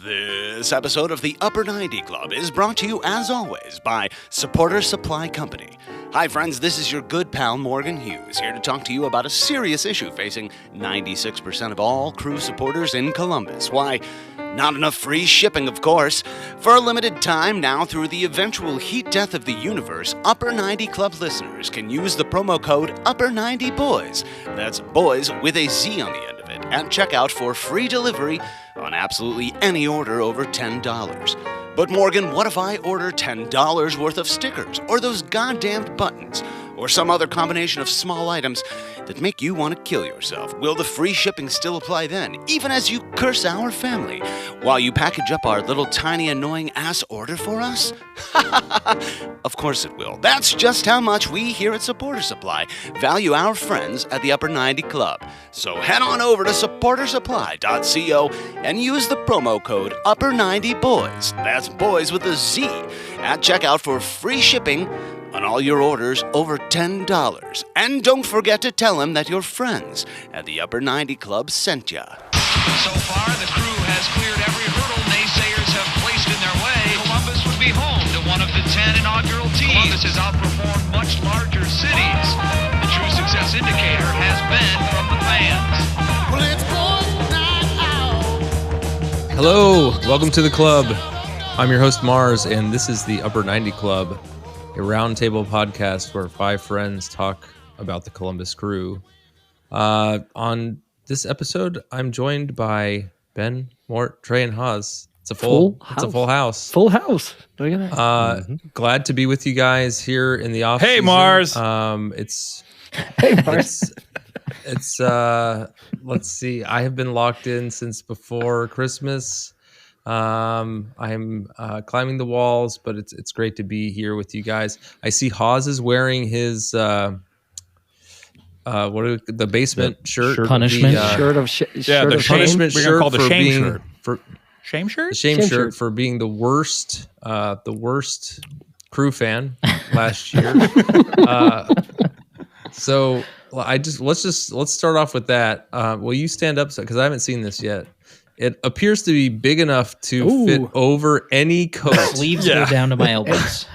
This episode of the Upper 90 Club is brought to you, as always, by Supporter Supply Company. Hi, friends, this is your good pal Morgan Hughes, here to talk to you about a serious issue facing 96% of all crew supporters in Columbus. Why, not enough free shipping, of course. For a limited time now, through the eventual heat death of the universe, Upper 90 Club listeners can use the promo code Upper90Boys. That's boys with a Z on the end of it, at checkout for free delivery on absolutely any order over $10. But Morgan, what if I order $10 worth of stickers, or those goddamned buttons, or some other combination of small items that make you want to kill yourself? Will the free shipping still apply then, even as you curse our family, while you package up our little tiny annoying ass order for us? Of course it will. That's just how much we here at Supporter Supply value our friends at the Upper 90 Club. So head on over to supportersupply.co and use the promo code Upper90Boys. That's boys with a Z at checkout for free shipping on all your orders over $10. And don't forget to tell them that your friends at the Upper 90 Club sent ya. So far, the crew has cleared every hurdle naysayers have placed in their way. Columbus would be home to one of the 10 inaugural teams. Columbus has outperformed much larger cities. The true success indicator has been from the fans. Well, it's boys night out. Hello, welcome to the club. I'm your host Mars, and this is the Upper 90 Club, a roundtable podcast where five friends talk about the Columbus Crew. On this episode, I'm joined by Ben, Mort, Trey, and Haas. It's a full house. Full house. Look at that. Glad to be with you guys here in the office. Hey, Mars. Hey, Mars. It's let's see. I have been locked in since before Christmas. I'm climbing the walls, but it's great to be here with you guys. I see Haas is wearing his the basement shirt, punishment shirt of the punishment We're shirt called the for shame being shirt. Shame shirt? the shame Shame shirt shirt. for being the worst crew fan last year. So let's start off with that. Will you stand up because I haven't seen this yet? It appears to be big enough to fit over any coat. Sleeves go down to my elbows.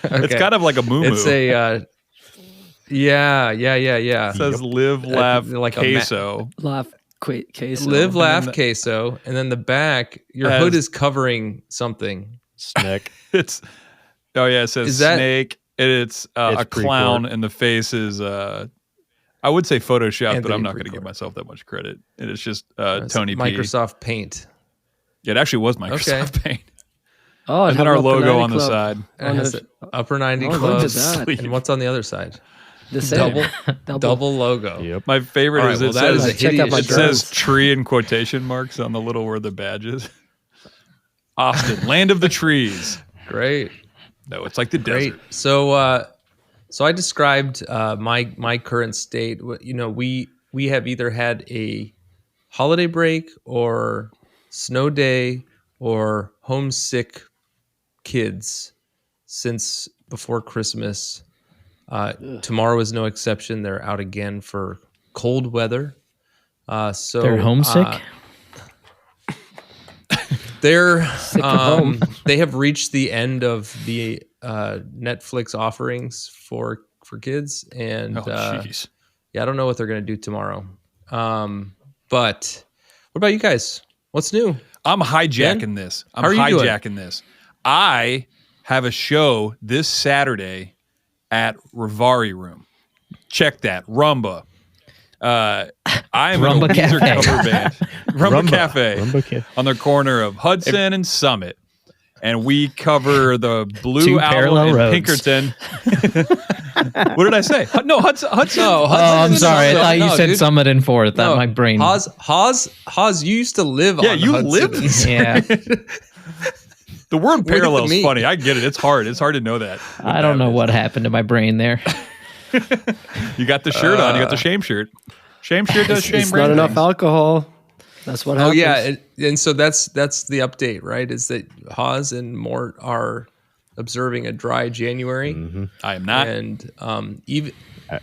Okay. It's kind of like a moo-moo. It's a yeah. It says live, laugh, like a queso. laugh, queso. Live, laugh, queso, and then the back, your hood is covering something. Snake. It says Is that- snake. It's a clown, and the face is I would say Photoshop, but I'm not going to give myself that much credit. And it's just Tony P. Microsoft Paint. It actually was Microsoft Paint. Oh, And then our logo on the side. It has the Upper 90 look Club. at that. And what's on the other side? The same. Double logo. Yep. My favorite All right, is well, it that is a says check out my hideous it shirt. says tree in quotation marks on the little where the badge is. Austin, land of the trees. Great. No, it's like the Great. desert. So I described my current state. You know, we have either had a holiday break or snow day or homesick kids since before Christmas. Tomorrow is no exception. They're out again for cold weather. So They're homesick? They're Sick of home. they have reached the end of the Netflix offerings for kids, and Jeez. I don't know what they're going to do tomorrow. But what about you guys? What's new? I'm hijacking Ben? this. How are you doing? hijacking this. I have a show this Saturday at Ravari Room. Check that. Rumba. I'm Rumba in a Weezer Cafe. cover band. Rumba Cafe. On the corner of Hudson and Summit. And we cover the Blue Two Album parallel in roads. Pinkerton. What did I say? No, Hudson. No, Oh, I'm sorry. I thought you said dude. Summit and Fourth. That my brain. Haas, you used to live Yeah, on you Hudson. lived in Yeah. The word Where did parallel the is meet? funny. I get it. It's hard. It's hard to know that. I don't know what happened to my brain there. You got the shirt on. You got the shame shirt. Shame shirt does shame It's not brand enough things. alcohol. That's what Oh happens. yeah, and so that's the update, right? Is that Haas and Mort are observing a dry January, I am not. and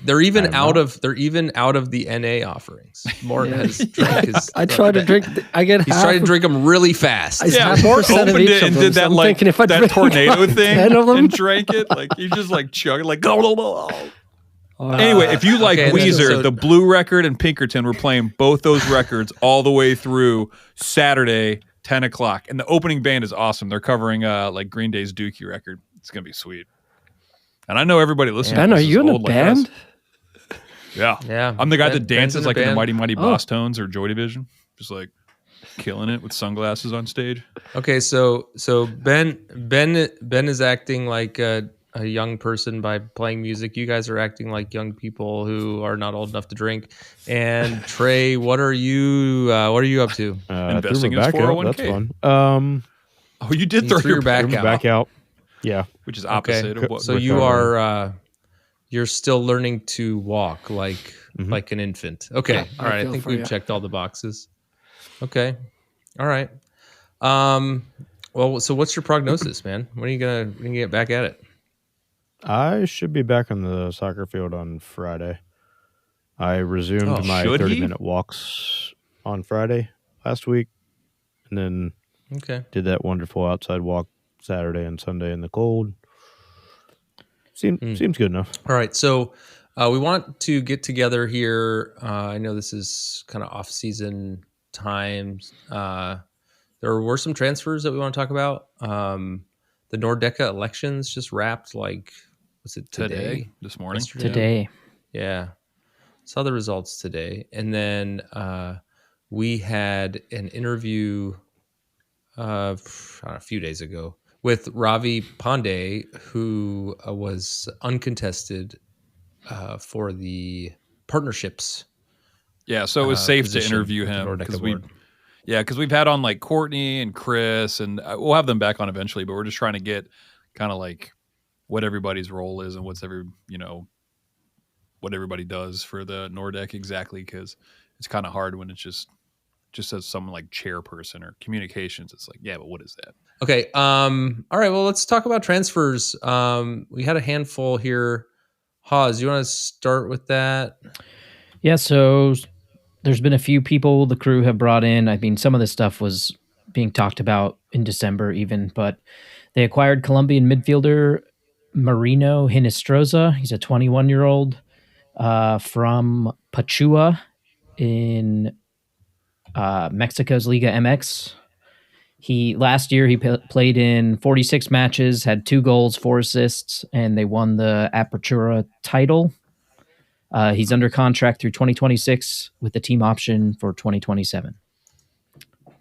They're even I'm out not. of the NA offerings. Morton has drank his. I try to drink. I get. He's half trying to of- drink them really fast. It's Yeah, half a Mort percent of opened each it of and them, did so that I'm like thinking if I that drink tornado like thing 10 of them. and drank it. Like he just like chugged like go. Anyway, if you like okay, Weezer, so- the Blue record and Pinkerton, we're playing both those records all the way through Saturday, 10 o'clock. And the opening band is awesome. They're covering like Green Day's Dookie record. It's gonna be sweet. And I know everybody listening. Ben, to are this is you in a old like us. band? Yeah. Yeah, I'm the guy Ben- that Ben's dances in a like in the band. Mighty Mighty Boss Tones or Joy Division, just like killing it with sunglasses on stage. Okay, so Ben is acting like a young person by playing music. You guys are acting like young people who are not old enough to drink. And Trey, what are you up to? Investing threw in my his back out. 401k. That's fun. Oh, you did You throw threw your your back Threw my out. back out. Yeah. which is opposite Okay, of what. so with you our- are you're still learning to walk like an infant. Okay, all right. I feel think for we've you. checked all the boxes. Okay, all right. Well, so what's your prognosis, man? When are you gonna get back at it? I should be back on the soccer field on Friday. I resumed Oh, my should he? 30-minute walks on Friday last week, and then Okay. did that wonderful outside walk Saturday and Sunday in the cold. Seems good enough. All right, so we want to get together here. I know this is kind of off-season times. There were some transfers that we want to talk about. The Nordecke elections just wrapped. Like, was it today? This morning. Yesterday? Today. Yeah, saw the results today, and then we had an interview a few days ago with Ravi Pandey, who was uncontested for the partnerships. Yeah, so it was safe to position interview with the him Nordecke because board. we've had on like Courtney and Chris, and we'll have them back on eventually. But we're just trying to get kind of like what everybody's role is and what everybody does for the Nordecke exactly, because it's kind of hard when it's just as someone like chairperson or communications. It's like, yeah, but what is that? Okay. All right. Well, let's talk about transfers. We had a handful here. Hawes, you want to start with that? Yeah, so there's been a few people the crew have brought in. I mean, some of this stuff was being talked about in December even, but they acquired Colombian midfielder Marino Hinestroza. He's a 21-year-old from Pachua in Mexico's Liga MX. Last year he played in 46 matches, had 2 goals, 4 assists, and they won the Apertura title. He's under contract through 2026 with the team option for 2027.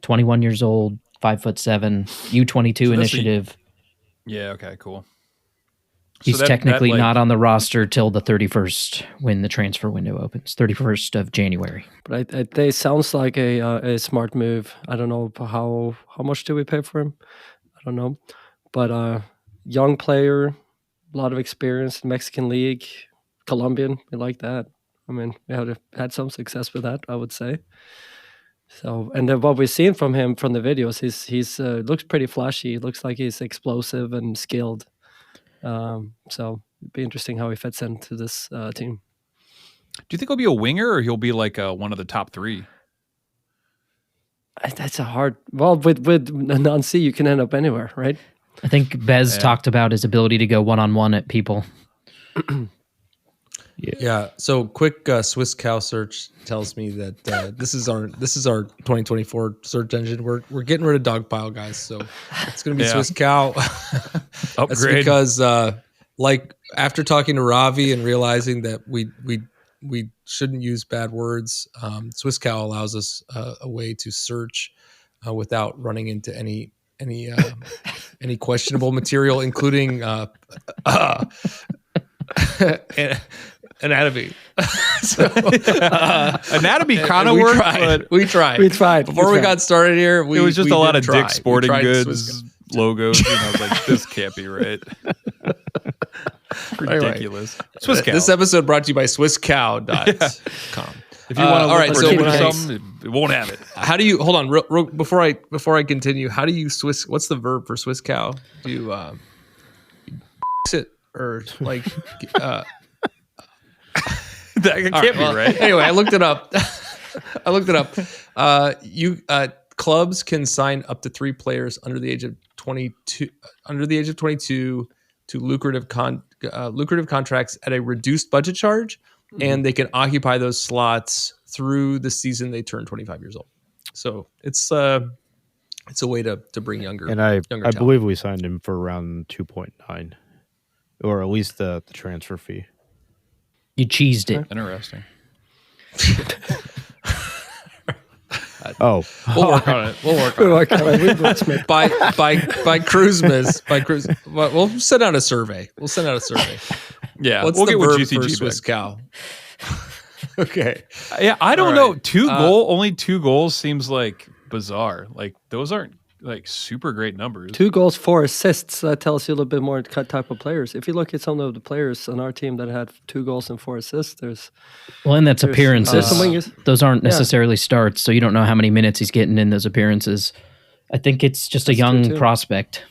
21 years old, 5'7", U22 initiative. Yeah. Okay. Cool. He's So that, technically like, not on the roster till the 31st when the transfer window opens, 31st of January. But they sounds like a smart move. I don't know how much do we pay for him. I don't know, but young player, a lot of experience in Mexican league, Colombian. We like that. I mean, we had some success with that, I would say. So, and then what we've seen from him from the videos, he's looks pretty flashy. Looks like he's explosive and skilled. So it'd be interesting how he fits into this team. Do you think he'll be a winger or he'll be like one of the top 3? That's a hard. Well, with non-C, you can end up anywhere, right? I think Bez talked about his ability to go one-on-one at people. Yeah. So quick SwissCow search tells me that this is our 2024 search engine. We're getting rid of Dogpile, guys. So it's going to be Yeah. SwissCow. That's Upgrade. because like after talking to Ravi and realizing that we shouldn't use bad words, SwissCow allows us a way to search without running into any questionable material, including anatomy. Anatomy kind of we worked, tried. but We tried. We tried. Before we got started here, it was just a lot of Dick's Sporting Goods Goods. logos. And I was like, this can't be right. Ridiculous. Swiss Cow. This episode brought to you by SwissCow.com. If you want to all right, so order thanks. something, it won't have it. How do you hold on real, before I continue? How do you Swiss? What's the verb for Swiss cow? Do you it or like That can't be right. Anyway, I looked it up. Clubs can sign up to 3 players under the age of 22 to lucrative contracts at a reduced budget charge, and they can occupy those slots through the season they turn 25 years old. So it's a way to bring younger. And I talent. believe we signed him for around 2.9, or at least the transfer fee. You cheesed it. Interesting. Oh, We'll work on it. By Christmas. We'll send out a survey. Yeah, What's we'll the get with verb GCG for back. Swiss cow? Okay. Yeah, I don't All know. right. Only 2 goals seems like bizarre. Like those aren't like super great numbers. 2 goals, 4 assists. That tells you a little bit more type of players. If you look at some of the players on our team that had 2 goals and 4 assists, there's And that's there's appearances. some wingers. Those aren't necessarily starts, so you don't know how many minutes he's getting in those appearances. I think it's just a young true, too. prospect.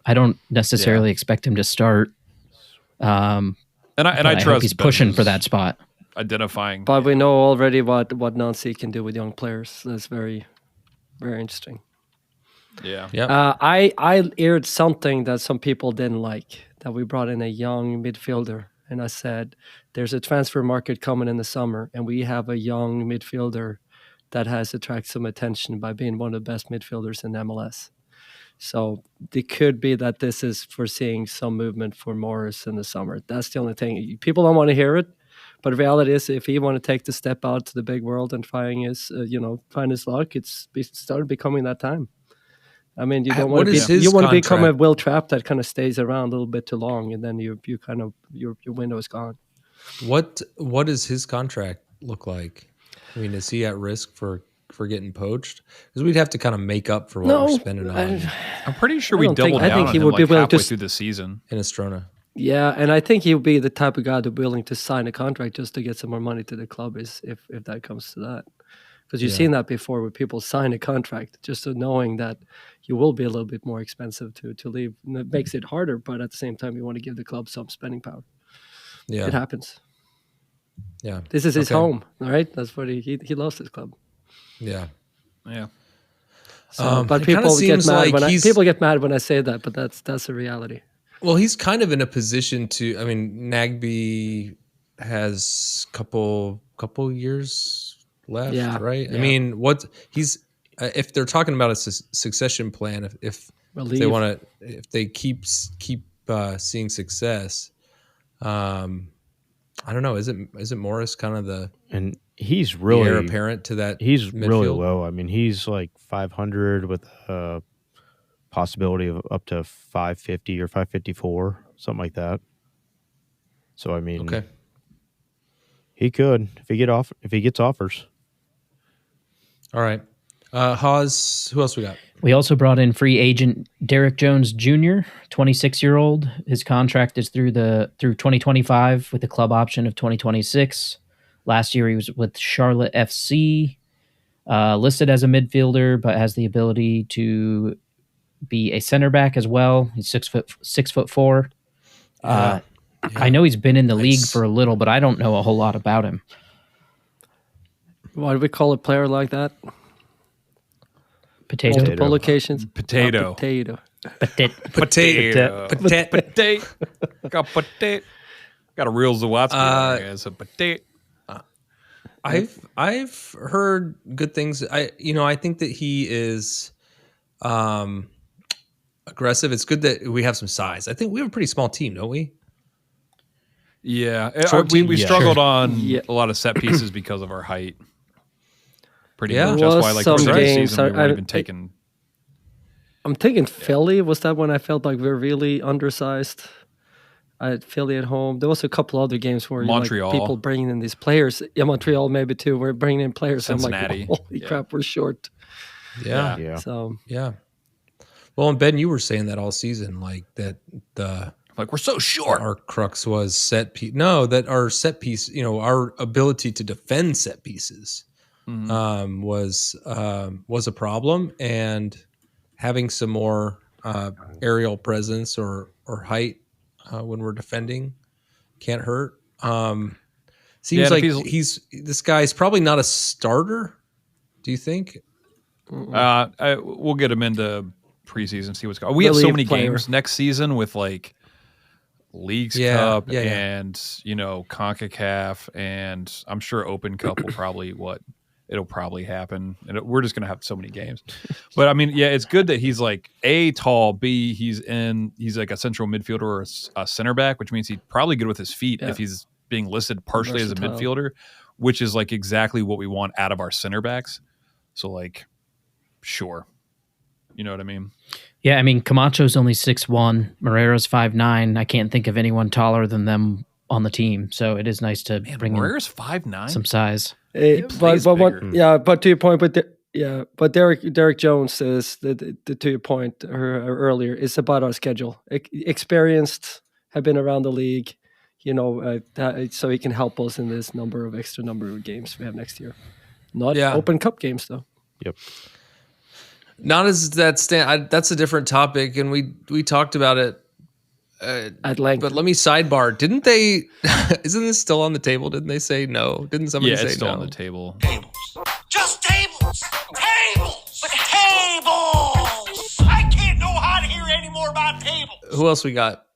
I don't necessarily expect him to start. And I but I hope trust he's pushing Ben's for that spot. identifying. But we know already what Nancy can do with young players. That's very, very interesting. Yeah. I aired something that some people didn't like, that we brought in a young midfielder. And I said, there's a transfer market coming in the summer, and we have a young midfielder that has attracted some attention by being one of the best midfielders in MLS. So it could be that this is foreseeing some movement for Morris in the summer. That's the only thing. People don't want to hear it, but the reality is, if he want to take the step out to the big world and find his luck, it's started becoming that time. I mean, you don't want to become a Will Trapp that kind of stays around a little bit too long, and then you kind of your window is gone. What does his contract look like? I mean, is he at risk for getting poached? Because we'd have to kind of make up for what we're spending on I'm pretty sure we doubled down on him like halfway through the season. in Estrona. Yeah, and I think he'll be the type of guy that's willing to sign a contract just to get some more money to the club, if that comes to that. Because you've seen that before, where people sign a contract just knowing that you will be a little bit more expensive to leave. And it makes it harder, but at the same time, you want to give the club some spending power. Yeah, it happens. Yeah, this is his home. All right, that's what he loves his club. Yeah. So, but people get mad people get mad when I say that, but that's the reality. Well, he's kind of in a position to. I mean, Nagby has couple years left, right? Yeah. I mean, what he's if they're talking about a succession plan, if they want to, if they keep seeing success, I don't know. Is it Morris kind of the he's really heir apparent to that? He's midfield? really low. I mean, he's like 500 with a possibility of up to 550 or 554, something like that. So I mean, okay, he could if he gets offers. All right. Haas, who else we got? We also brought in free agent Derek Jones Jr., 26-year-old. His contract is through 2025 with the club option of 2026. Last year he was with Charlotte FC, listed as a midfielder, but has the ability to be a center back as well. He's 6'4". Yeah. I know he's been in the league for a little, but I don't know a whole lot about him. Why do we call a player like that? Potato. Multiple locations. Potato. Potato. Potato. Got potato. Got a real Zawadzki as a potato. I've heard good things. I think that he is aggressive. It's good that we have some size. I think we have a pretty small team, don't we? Yeah, we struggled on a lot of set pieces because of our height. Pretty much. That's why, like, some the games season, we weren't even taking. I'm thinking Philly. Was that when I felt like we were really undersized? I had Philly at home. There was a couple other games where Montreal, people bringing in these players. Yeah, Montreal maybe too. We're bringing in players. Cincinnati. I'm like, holy crap, we're short. Yeah. So yeah. Well, and Ben, you were saying that all season, like that we're so short. Our crux was set piece. No, that our set piece, our ability to defend set pieces was a problem, and having some more aerial presence or height when we're defending can't hurt. Seems Yeah, like and if this guy's probably not a starter. Do you think? we'll get him into preseason, see what's going on. We have so Relief many player. games next season with like Leagues Yeah, Cup yeah. and CONCACAF, and I'm sure Open Cup will probably it'll probably happen, and we're just gonna have so many games. But I mean, yeah, it's good that he's like A, tall, B, he's like a central midfielder or a center back, which means he's probably good with his feet if he's being listed partially as a Versatile. midfielder, which is like exactly what we want out of our center backs. So like, sure, you know what I mean. Yeah, I mean, Camacho's only 6'1", Moreira's 5'9". I can't think of anyone taller than them on the team. So it is nice to bring Moreira's in 5'9". some size. But to your point, but Derek Jones is to your point earlier. It's about our schedule. Experienced, have been around the league, so he can help us in this extra number of games we have next year. Not Open Cup games though. Yep. Not as that that's a different topic, and we talked about it at length. But let me sidebar. Didn't they? Isn't this still on the table? Didn't they say no? Didn't somebody say no? Yeah, it's still on the table. Tables. Just tables. Tables. Tables. I can't know how to hear any more about tables. Who else we got?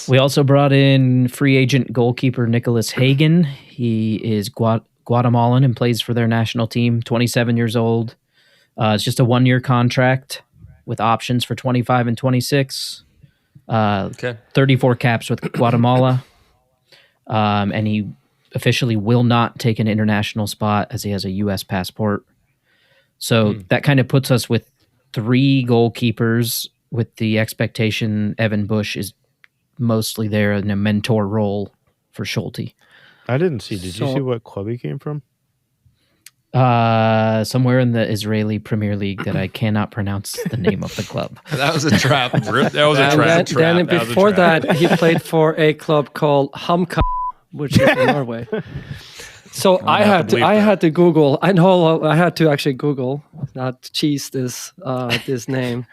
We also brought in free agent goalkeeper Nicholas Hagen. He is Guatemalan and plays for their national team. 27 years old. It's just a 1-year contract with options for 25 and 26. 34 caps with Guatemala. And he officially will not take an international spot as he has a U.S. passport. So that kind of puts us with 3 goalkeepers with the expectation Evan Bush is mostly there in a mentor role for Schulte. I didn't see. Did you see what club he came from? Somewhere in the Israeli Premier League that I cannot pronounce the name of the club. That was a trap. That was a trap. Then before that, he played for a club called Hamka, which is in Norway. So I had to Google. I know I had to actually Google, not cheese this name.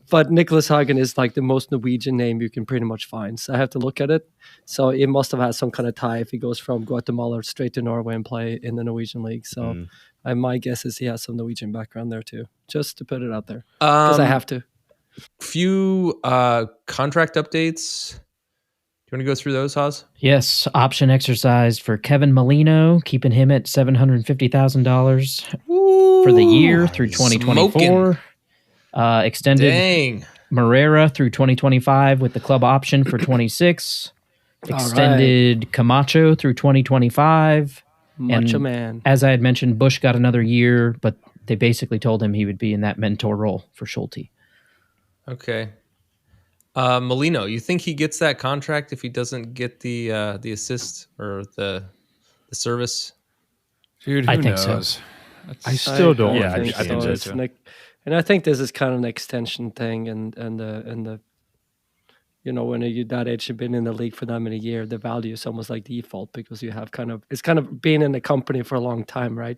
But Nicholas Hagen is like the most Norwegian name you can pretty much find. So I have to look at it. So it must have had some kind of tie if he goes from Guatemala straight to Norway and play in the Norwegian league. So my guess is he has some Norwegian background there too. Just to put it out there, because I have to. Few contract updates. Do you want to go through those, Haas? Yes, option exercised for Kevin Molino, keeping him at $750,000 for the year through 2024. Extended Moreira through 2025 with the club option for 26. Extended Camacho through 2025. Macho man. As I had mentioned, Bush got another year, but they basically told him he would be in that mentor role for Schulte. Okay. Molino, you think he gets that contract if he doesn't get the assist or the service? Dude, who I think knows? so. I still don't. Yeah, I think so. It's too. And I think this is kind of an extension thing, and the when you're that age, you've been in the league for that many years, the value is almost like default because you have it's kind of being in the company for a long time, right?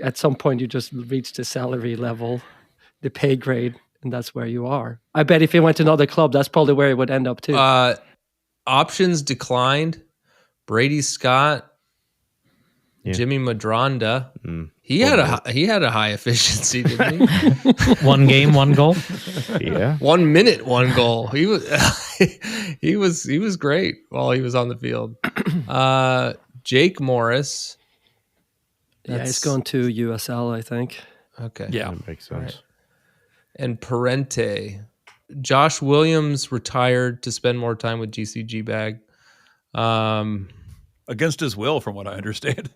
At some point, you just reach the salary level, the pay grade, and that's where you are. I bet if he went to another club, that's probably where he would end up too. Options declined. Brady Scott. Yeah. Jimmy Madronda, he had a high efficiency, didn't he? 1 game, 1 goal. Yeah, 1 minute, 1 goal. He was great while he was on the field. Jake Morris, he's going to USL, I think. Okay, yeah, that makes sense. Right. And Parente, Josh Williams retired to spend more time with GCG Bag, against his will, from what I understand.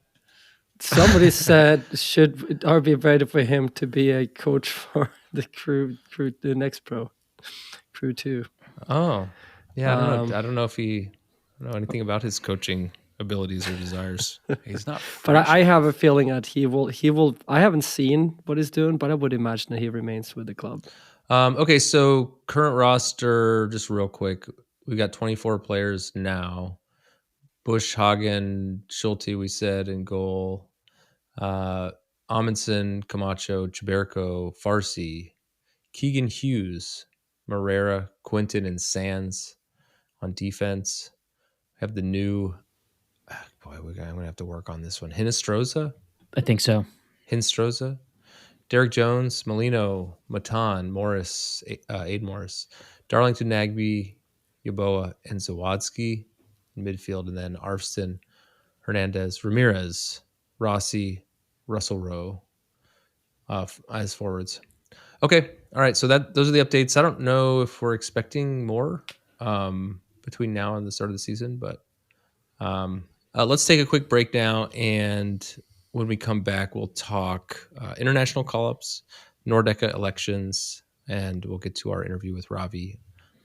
Somebody said, should RB ready for him to be a coach for the crew the next crew 2? Oh, yeah. I don't know if I don't know anything about his coaching abilities or desires. He's not. But I have a feeling that he will. I haven't seen what he's doing, but I would imagine that he remains with the club. Okay, so current roster, just real quick, we got 24 players now. Bush, Hagen, Schulte, we said in goal. Amundsen, Camacho, Chiberko, Farsi, Keegan Hughes, Moreira, Quinton, and Sands on defense. have the new. Boy, I'm gonna have to work on this one. Hinestrosa. I think so. Hinestrosa. Derek Jones, Molino, Matan, Morris, Aid Morris, Darlington, Nagby, Yaboa, and Zawadzki in midfield, and then Arfston, Hernandez, Ramirez, Rossi, Russell Rowe as forwards. Okay, all right. So those are the updates. I don't know if we're expecting more between now and the start of the season, but let's take a quick break now, and when we come back, we'll talk international call-ups, Nordecke elections, and we'll get to our interview with Ravi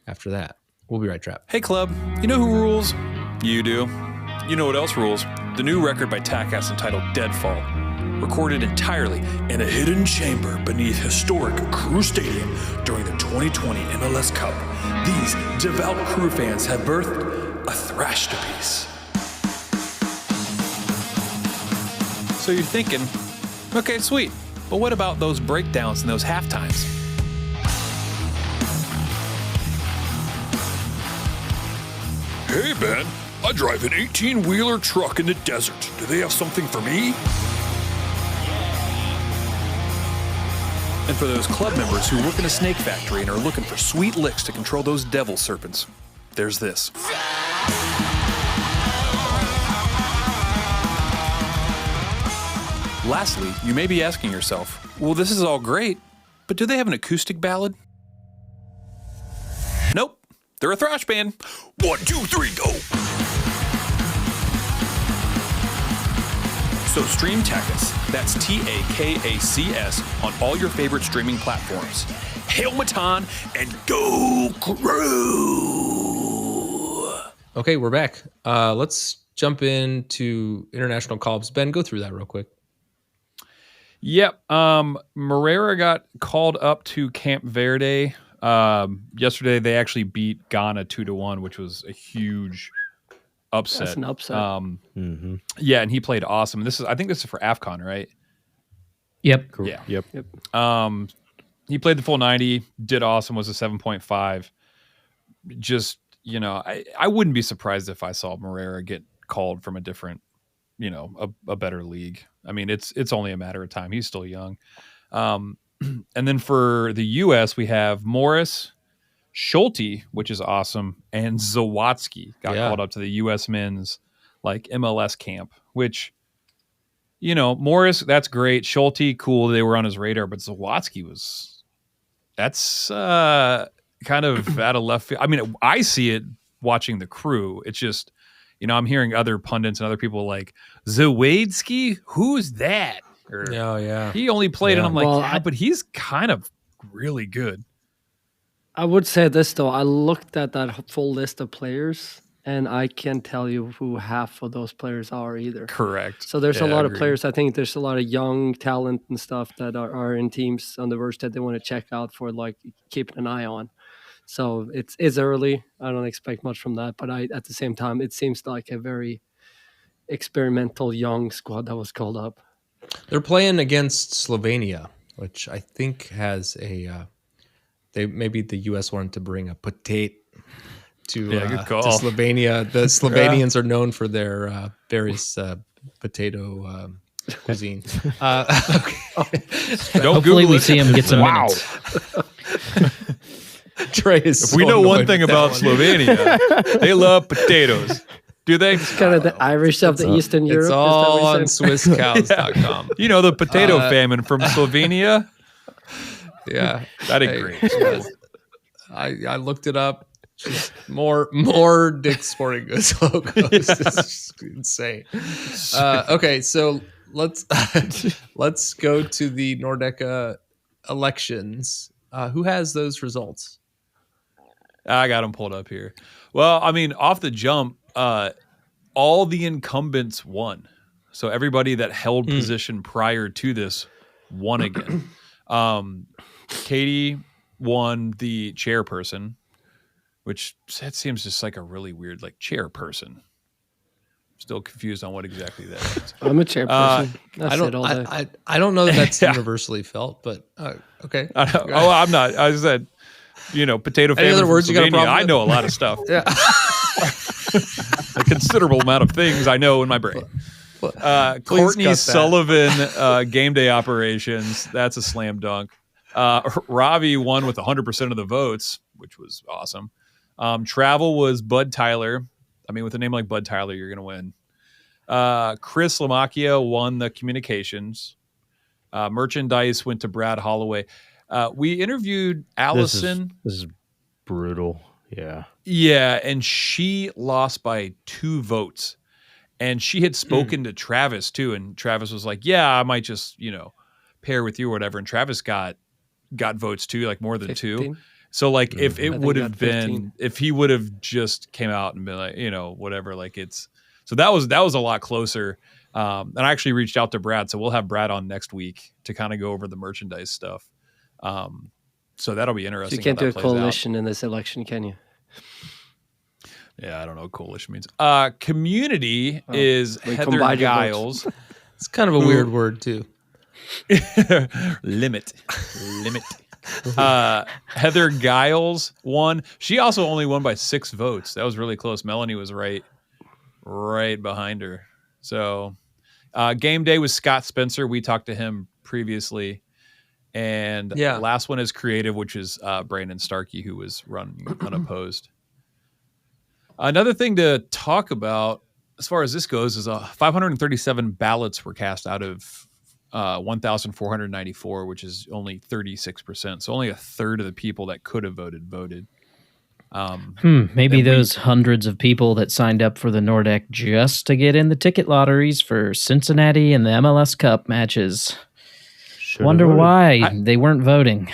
after that. We'll be right, Trap. Hey, club. You know who rules? You do. You know what else rules? The new record by Takacs entitled Deadfall. Recorded entirely in a hidden chamber beneath historic Crew Stadium during the 2020 MLS Cup. These devout Crew fans have birthed a thrash-to-piece. So you're thinking, okay, sweet, but what about those breakdowns and those halftimes? Hey, Ben, I drive an 18-wheeler truck in the desert. Do they have something for me? And for those club members who work in a snake factory and are looking for sweet licks to control those devil serpents, there's this. Lastly, you may be asking yourself, well, this is all great, but do they have an acoustic ballad? Nope, they're a thrash band. 1, 2, 3, go! So stream Takacs, that's Takacs, on all your favorite streaming platforms. Hail Matan and go Crew! Okay, we're back. Let's jump into international call-ups. Ben, go through that real quick. Yep. Moreira got called up to Camp Verde. Yesterday, they actually beat Ghana 2-1, which was a huge upset. That's an upset. Yeah, and he played awesome. I think this is for AFCON, right? Yep. Cool. Yeah. Yep. He played the full 90, did awesome, was a 7.5. Just, I wouldn't be surprised if I saw Moreira get called from a different, a better league. I mean, it's only a matter of time. He's still young. And then for the U.S., we have Morris, Schulte, which is awesome, and Zawadzki got called up to the U.S. men's MLS camp, which, Morris, that's great. Schulte, cool. They were on his radar, but Zawadzki that's kind of out of left field. I mean, I see it watching the Crew. It's just, I'm hearing other pundits and other people like, Zawadzki? Who's that? Or, he only played, and I'm like, but he's kind of really good. I would say this, though. I looked at that full list of players, and I can't tell you who half of those players are either. Correct. So there's a lot of players. I think there's a lot of young talent and stuff that are in teams on the verge that they want to check out for, keeping an eye on. So it's early. I don't expect much from that. But at the same time, it seems like a very experimental young squad that was called up. They're playing against Slovenia, which I think has maybe the U.S. wanted to bring a potato to Slovenia. The Slovenians are known for their various potato cuisine. Hopefully we see him get some minutes. Trey is if we know one thing about Slovenia, they love potatoes. Do they? It's kind of the Irish of the Eastern Europe. It's all on SwissCows.com. The potato famine from Slovenia? Yeah. That ain't great. I looked it up. Just more Dick's Sporting Goods logos. It's just insane. Okay, so let's go to the Nordecke elections. Who has those results? I got them pulled up here. Well, I mean, off the jump, all the incumbents won. So everybody that held position prior to this won again. Katie won the chairperson, which that seems just like a really weird chairperson. Still confused on what exactly that is. I'm a chairperson. I don't know that that's universally felt, but okay. I'm not. I said, potato famine. Any other words you got a problem with? I know a lot of stuff. Yeah. a considerable amount of things I know in my brain. Courtney cut that. Sullivan, game day operations. That's a slam dunk. Ravi won with 100% of the votes, which was awesome. Travel was Bud Tyler. I mean, with a name like Bud Tyler, you're going to win. Chris Lamacchia won the communications. Merchandise went to Brad Holloway. We interviewed Allison. This is brutal. Yeah. Yeah, and she lost by 2 votes. And she had spoken to Travis too, and Travis was like, "Yeah, I might just, pair with you or whatever." And Travis got votes too, like more than 2. 15? So like if it I would think have got been 15. if he would have just came out and been like, whatever, like it's so that was a lot closer. And I actually reached out to Brad, so we'll have Brad on next week to kind of go over the merchandise stuff. So that'll be So interesting. you can't how do a that plays out. coalition in this election, can you? Yeah, I don't know what coalition means. Community Oh, is we Heather combined your Giles. It's kind of a weird word too. Limit. Heather Giles won. She also only won by 6 votes. That was really close. Melanie was right behind her. So game day was Scott Spencer. We talked to him previously. And last one is creative, which is Brandon Starkey, who was running unopposed. Another thing to talk about as far as this goes is 537 ballots were cast out of 1,494, which is only 36%. So only a third of the people that could have voted. Maybe those hundreds of people that signed up for the Nordecke just to get in the ticket lotteries for Cincinnati and the MLS Cup matches. Wonder why they weren't voting.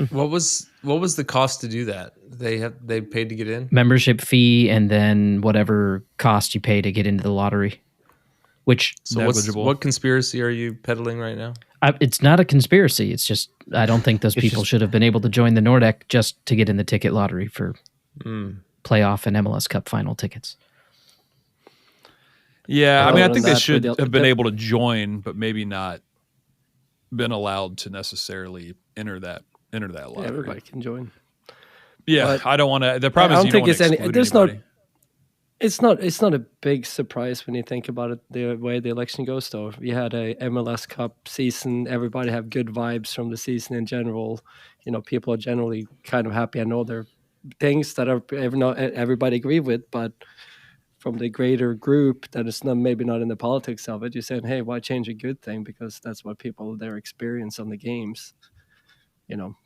What was the cost to do that? They paid to get in? Membership fee and then whatever cost you pay to get into the lottery. Which So what conspiracy are you peddling right now? it's not a conspiracy. It's just I don't think those people should have been able to join the Nordecke just to get in the ticket lottery for playoff and MLS Cup final tickets. Yeah, I mean, I think they that should with have been able to join, but maybe not been allowed to necessarily enter that lottery. Everybody can join. Yeah, But I don't want to. The problem I is don't you think don't it's want to any. exclude There's anybody. It's not a big surprise when you think about it. The way the election goes, though, we had a MLS Cup season. Everybody have good vibes from the season in general. People are generally kind of happy. I know there are things that not everybody agree with, but from the greater group, that is maybe not in the politics of it. You're saying, hey, why change a good thing? Because that's what their experience on the games.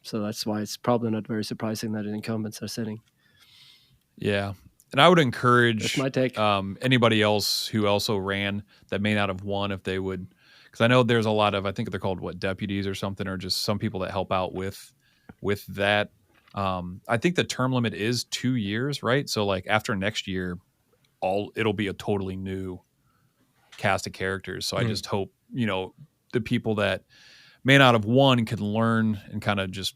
So that's why it's probably not very surprising that the incumbents are sitting. Yeah. And I would encourage That's my take. Anybody else who also ran that may not have won if they would, because I know there's a lot of, I think they're called deputies or something, or just some people that help out with that. I think the term limit is 2 years, right? So like after next year, it'll be a totally new cast of characters. So I just hope, the people that may not have won can learn and kind of just,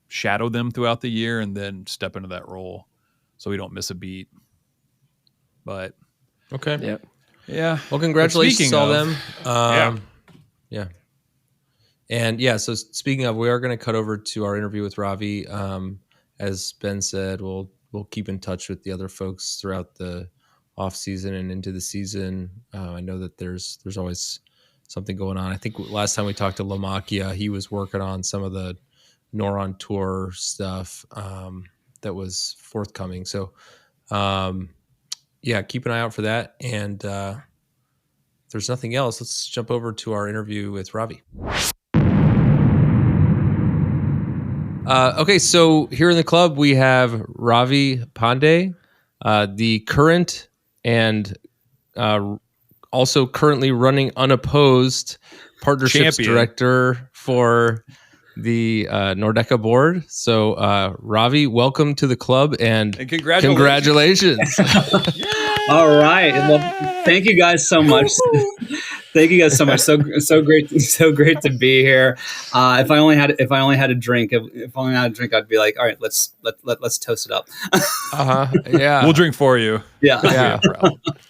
shadow them throughout the year and then step into that role so we don't miss a beat. But Okay. Yeah. yeah. Well, congratulations Speaking to all of- them. Yeah. And so speaking of, we are going to cut over to our interview with Ravi. As Ben said, we'll keep in touch with the other folks throughout the off season and into the season. I know that there's always something going on. I think last time we talked to Lamacchia, he was working on some of the Noron Tour stuff that was forthcoming. So, keep an eye out for that. And if there's nothing else, let's jump over to our interview with Ravi. Okay, so here in the club, we have Ravi Pandey, the current and also currently running unopposed partnerships Champion. director for the Nordecke board. So, Ravi, welcome to the club and congratulations. All right. Well, thank you guys so much. Thank you guys so much. So great to be here. If I only had a drink, I'd be like, all right, let's toast it up. Yeah. We'll drink for you. Yeah.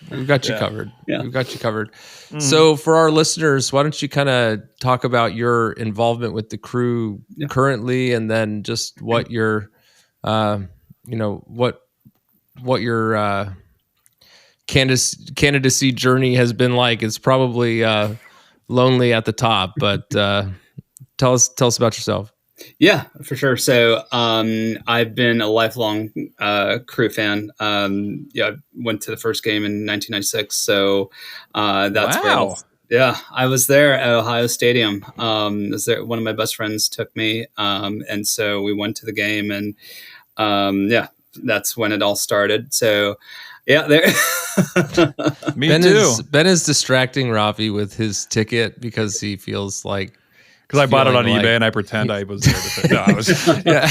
We've got you covered. Yeah. We've got you covered. So for our listeners, why don't you kind of talk about your involvement with the crew currently, and then just what your, what your candidacy journey has been like. It's probably lonely at the top, but tell us about yourself. Yeah, for sure. So I've been a lifelong Crew fan. I went to the first game in 1996. So that's Wow. I was there at Ohio Stadium. One of my best friends took me, and so we went to the game, and that's when it all started. So yeah, there. Me Ben too. Ben is distracting Ravi with his ticket because he feels like. Because I bought it on feeling eBay like- and I pretend I was there. No, I was. Yeah.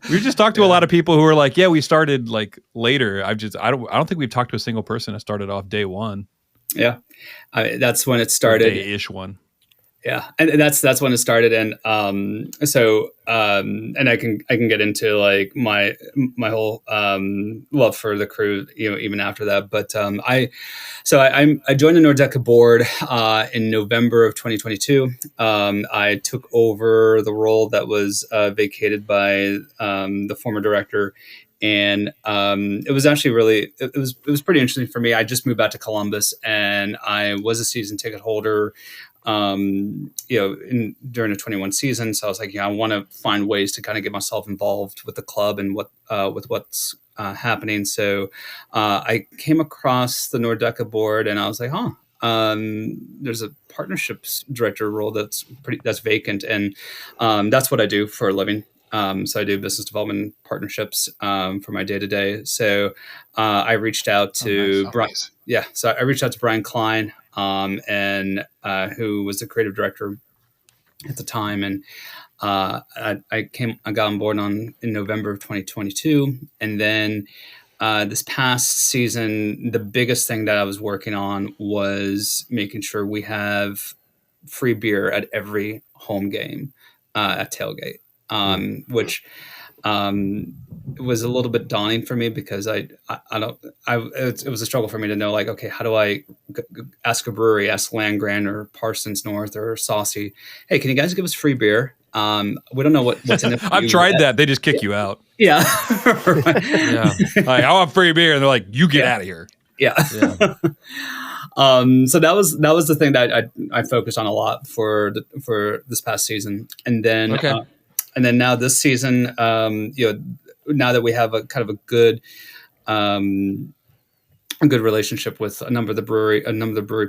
We've just talked to a lot of people who are like, yeah, we started like later. I don't think we've talked to a single person that started off day one. Yeah, that's when it started. Day-ish one. Yeah, and that's when it started, and and I can get into like my whole love for the Crew, even after that. But I joined the Nordecke board in November of 2022. I took over the role that was vacated by the former director. And it was actually it was pretty interesting for me. I just moved back to Columbus, and I was a season ticket holder, during the 21 season. So I was like, I want to find ways to kind of get myself involved with the club and with what's happening. So I came across the Nordecke board, and I was like, there's a partnerships director role that's vacant, and that's what I do for a living. So I do business development partnerships for my day to day. So I reached out to Brian. Yeah, so I reached out to Brian Klein, and who was the creative director at the time, and I got on board in November of 2022, and then this past season, the biggest thing that I was working on was making sure we have free beer at every home game at tailgate. Which it was a little bit daunting for me because it was a struggle for me to know, like, okay, how do I ask a brewery, ask Land Grant or Parsons North or Saucy, hey, can you guys give us free beer? We don't know what's in it. I've tried that. They just kick you out. Yeah. Yeah. Like, I want free beer. And they're like, you get out of here. Yeah. So that was the thing that I focused on a lot for this past season. And then, and then now this season, now that we have a kind of a good relationship with a number of the brewery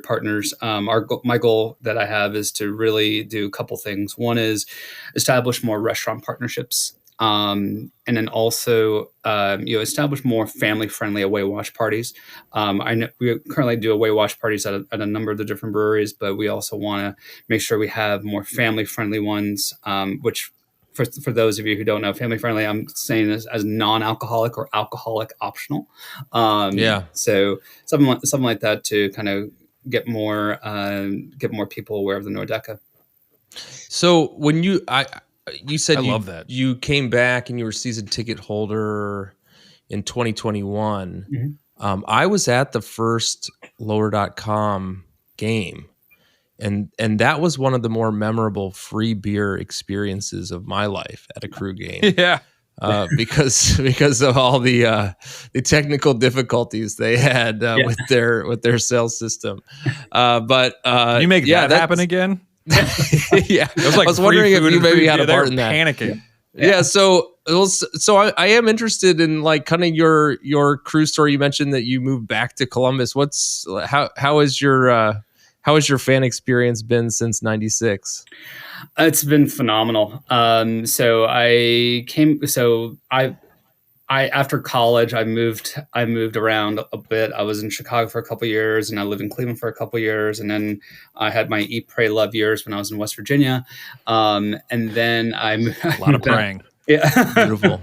partners, my goal that I have is to really do a couple things. One is establish more restaurant partnerships, and then also establish more family-friendly away wash parties. I know we currently do away wash parties at a number of the different breweries, but we also want to make sure we have more family-friendly ones, which. For those of you who don't know, family friendly, I'm saying this as non-alcoholic or alcoholic optional. So something like that to kind of get more people aware of the Nordecke. So when you said I love that you came back and you were season ticket holder in 2021. Mm-hmm. I was at the first Lower.com game. And that was one of the more memorable free beer experiences of my life at a Crew game. Yeah. Because of all the technical difficulties they had with their sales system. But Can you make that happen again? Yeah. It was like I was wondering if you maybe had a part in that. Panicking. Yeah. So I am interested in like kind of your Crew story. You mentioned that you moved back to Columbus. How has your fan experience been since '96? It's been phenomenal. I after college, I moved around a bit. I was in Chicago for a couple of years, and I lived in Cleveland for a couple of years, and then I had my Eat, Pray, Love years when I was in West Virginia, and then I moved. A lot of praying. Yeah, Beautiful.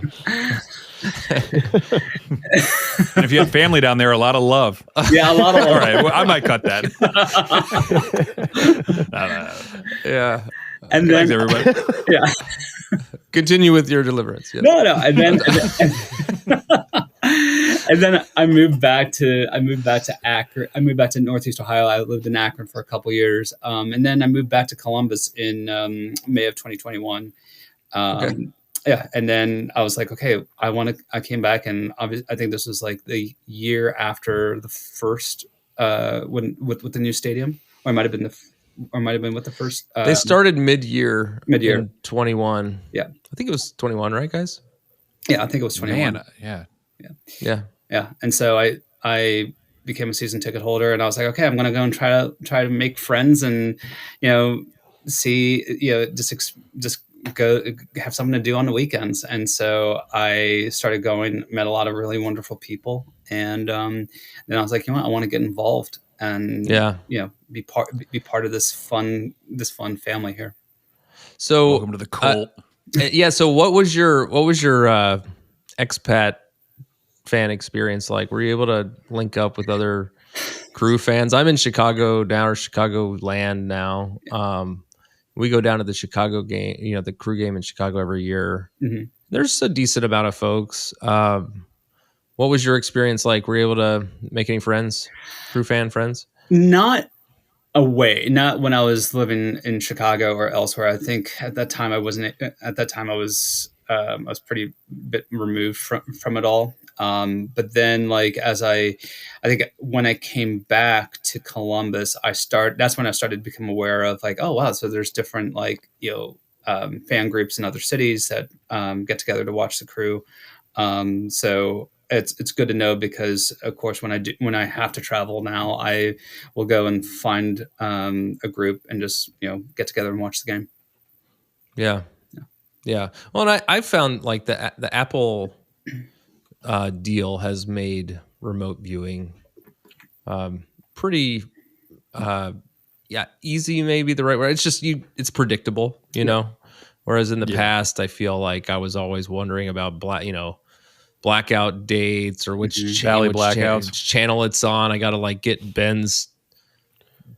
And if you have family down there, a lot of love. Yeah, a lot of love. All right, well, I might cut that. No. Yeah. And Thanks, then everybody. Yeah. Continue with your deliverance. Yes. No, and then I moved back to Akron. I moved back to Northeast Ohio. I lived in Akron for a couple years, and then I moved back to Columbus in May of 2021. yeah, and then I was like, okay, I came back, and I think this was like the year after the first when with the new stadium, or it might have been or might have been with the first They started mid-year mid-year. in 21. Yeah, I think it was 21, right, guys? yeah, I think it was 21. Man, yeah. Yeah, and so I became a season ticket holder, and I was like, okay, I'm gonna go and try to make friends, and see, just go have something to do on the weekends. And so I started going, met a lot of really wonderful people, and then I was like, I want to get involved and be part of this fun family here. So Welcome to the cult. yeah. So what was your expat fan experience like? Were you able to link up with other crew fans? I'm in Chicago now, or Chicago land now. We go down to the Chicago game, the crew game in Chicago every year. Mm-hmm. There's a decent amount of folks. What was your experience like? Were you able to make any friends, crew fan friends? Not when I was living in Chicago or elsewhere. I think at that time I wasn't. At that time I was pretty bit removed from it all. But then, like, I think when I came back to Columbus, that's when I started to become aware of, like, oh wow, so there's different, like, fan groups in other cities that get together to watch the crew. So it's good to know, because of course when I have to travel now, I will go and find a group and just get together and watch the game. Yeah. Well, and I found, like, the Apple deal has made remote viewing pretty easy, maybe the right word. It's just it's predictable, know. Whereas in the past, I feel like I was always wondering about blackout dates, or which channel it's on. I got to, like, get Ben's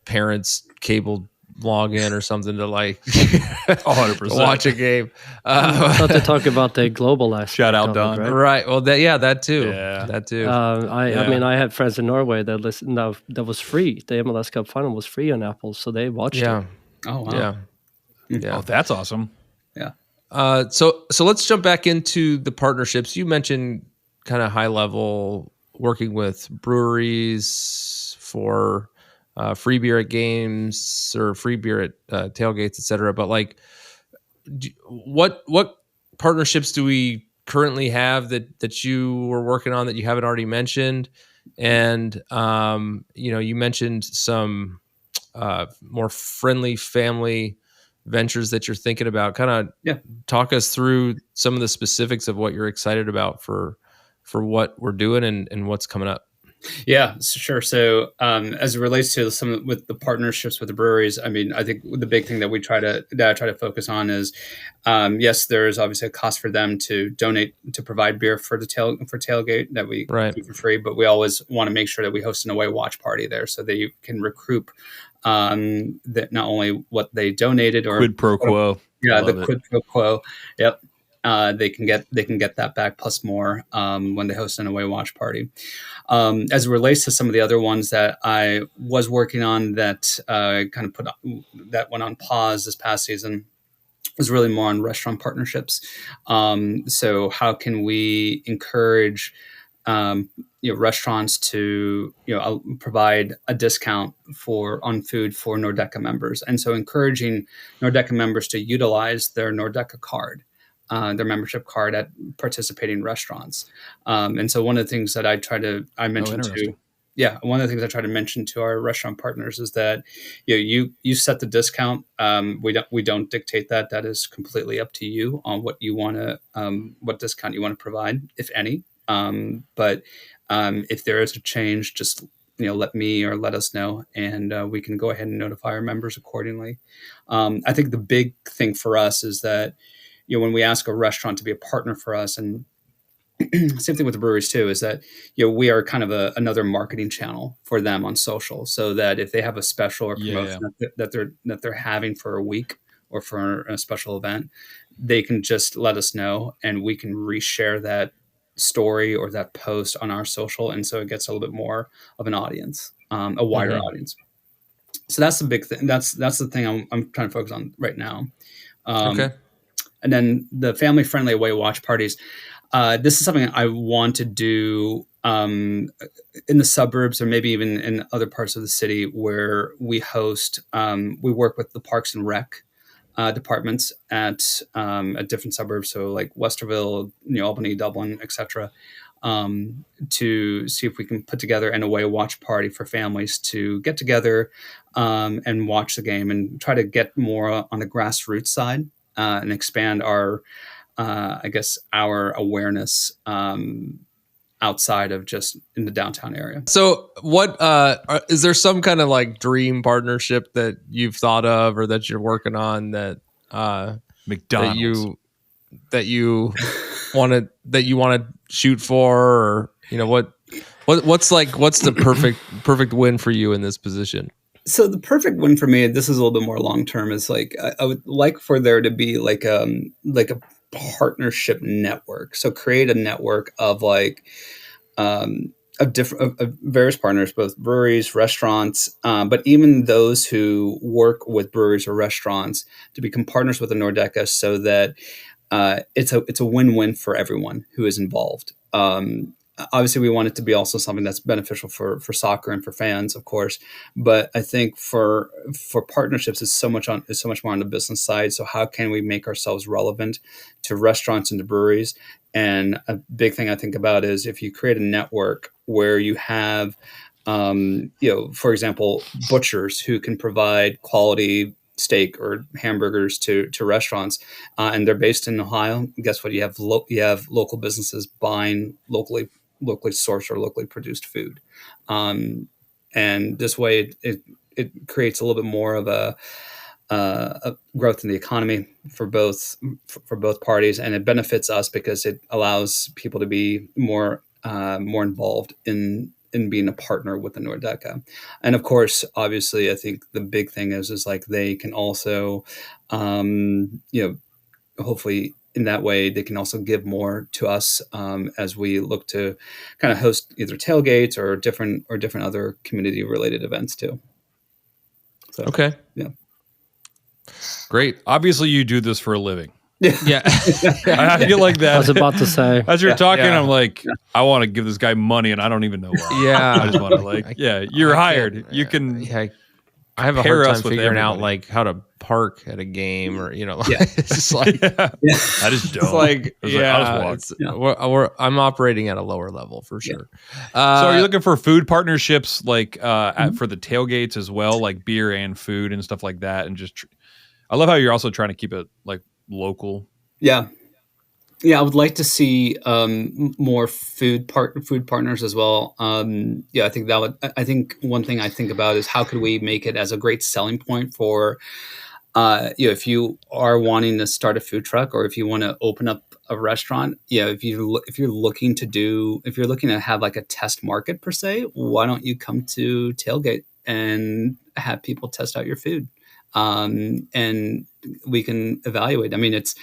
parents' cable login or something to, like, 100% watch a game. I thought to talk about the global last shout out Don, right? Well, that too. Yeah. That too. I mean, I had friends in Norway that listened. That was free. The MLS Cup final was free on Apple, so they watched it. Oh wow. Yeah. Oh, that's awesome. Yeah. So let's jump back into the partnerships. You mentioned kind of high level working with breweries for free beer at games, or free beer at tailgates, etc. But, like, what partnerships do we currently have that you were working on that you haven't already mentioned? And you mentioned some more friendly family ventures that you're thinking about. Kind of talk us through some of the specifics of what you're excited about for what we're doing and what's coming up. Yeah, sure. So as it relates to some with the partnerships with the breweries, I mean, I think the big thing that I try to focus on is, yes, there is obviously a cost for them to donate to provide beer for tailgate that we keep for free, but we always want to make sure that we host an away watch party there, so that you can recoup that not only what they donated, or quid pro quo. Yeah, the quid pro quo. Yep. They can get that back plus more when they host an away watch party. As it relates to some of the other ones that I was working on that kind of that went on pause this past season, was really more on restaurant partnerships. So how can we encourage restaurants to provide a discount on food for Nordecke members, and so encouraging Nordecke members to utilize their Nordecke card. Their membership card at participating restaurants. And so one of the things that one of the things I try to mention to our restaurant partners is that you set the discount. We don't dictate that. That is completely up to you on what you want to what discount you want to provide, if any. But if there is a change, just let me or let us know, and we can go ahead and notify our members accordingly. I think the big thing for us is that when we ask a restaurant to be a partner for us, and same thing with the breweries too, is that we are kind of another marketing channel for them on social, so that if they have a special or promotion that they're having for a week or for a special event, they can just let us know, and we can reshare that story or that post on our social, and so it gets a little bit more of an audience, a wider audience. So that's the big thing. That's the thing I'm trying to focus on right now. Okay. And then the family friendly away watch parties. This is something I want to do in the suburbs or maybe even in other parts of the city where we host. We work with the Parks and Rec departments at different suburbs, so like Westerville, Albany, Dublin, etc. To see if we can put together an away watch party for families to get together and watch the game and try to get more on the grassroots side and expand our our awareness outside of just in the downtown area. So what is there some kind of like dream partnership that you've thought of or that you're working on that McDonald's that you want to shoot for, or what's the perfect win for you in this position? So the perfect win for me, this is a little bit more long term, is like I would like for there to be like a partnership network. So create a network of of various partners, both breweries, restaurants, but even those who work with breweries or restaurants to become partners with the Nordecke, so that it's a win-win for everyone who is involved. Obviously, we want it to be also something that's beneficial for soccer and for fans, of course. But I think for partnerships, it's so much more on the business side. So how can we make ourselves relevant to restaurants and to breweries? And a big thing I think about is if you create a network where you have, for example, butchers who can provide quality steak or hamburgers to restaurants, and they're based in Ohio. Guess what? You have local businesses buying locally sourced or locally produced food, and this way it creates a little bit more of a growth in the economy for both parties, and it benefits us because it allows people to be more involved in being a partner with the Nordecke. And of course, obviously, I think the big thing is like they can also, hopefully in that way, they can also give more to us as we look to kind of host either tailgates or different other community related events too. So, okay. Yeah. Great. Obviously, you do this for a living. Yeah. I feel like that. I was about to say. As you're talking, Yeah. I'm like, I want to give this guy money, and I don't even know why. Yeah. I just want to you're hired. You can. I have a pair hard us time with figuring out everybody. like how to park at a game, or Yeah. it's just like That is dumb. it's like I was like, I'll it's, just I'm operating at a lower level for sure. So are you looking for food partnerships for the tailgates as well, like beer and food and stuff like that? And just, I love how you're also trying to keep it like local. Yeah. I would like to see more food partners as well. I think I think one thing I think about is how could we make it as a great selling point for, if you are wanting to start a food truck or if you want to open up a restaurant. If you're looking to have like a test market per se, why don't you come to Tailgate and have people test out your food? And we can evaluate. I mean, it's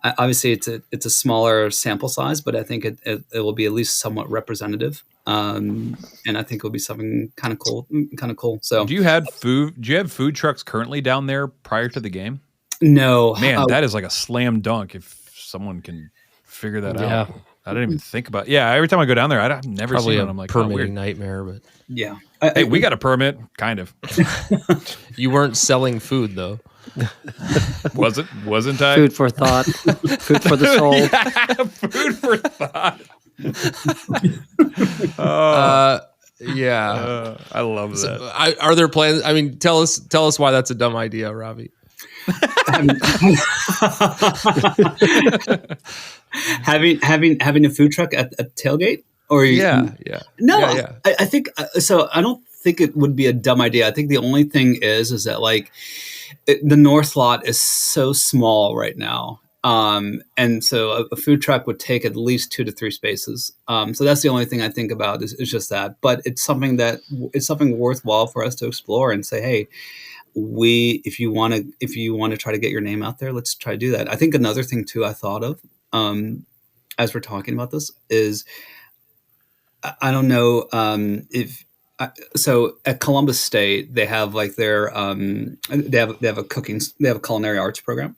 obviously it's a smaller sample size, but I think it will be at least somewhat representative. And I think it'll be something kind of cool. So, Do you have food trucks currently down there prior to the game? No, Man, that is like a slam dunk if someone can figure that out. I didn't even think about. Yeah, every time I go down there, I've never probably seen a it. I'm like, permitting weird. nightmare, but yeah. Hey, we got a permit, kind of. you weren't selling food though. Wasn't I? Food for thought. Food for the soul. Yeah, food for thought. Yeah. I love that. So, are there plans? I mean, tell us why that's a dumb idea, Ravi. having a food truck at Tailgate, or Yeah. No, Yeah. I think so. I don't think it would be a dumb idea. I think the only thing is that like the north lot is so small right now. And so a food truck would take at least 2 to 3 spaces. So that's the only thing I think about is just that. But it's something worthwhile for us to explore and say, hey, if you want to try to get your name out there, let's try to do that. I think another thing too I thought of as we're talking about this is I don't know so at Columbus State they have like their they have a culinary arts program,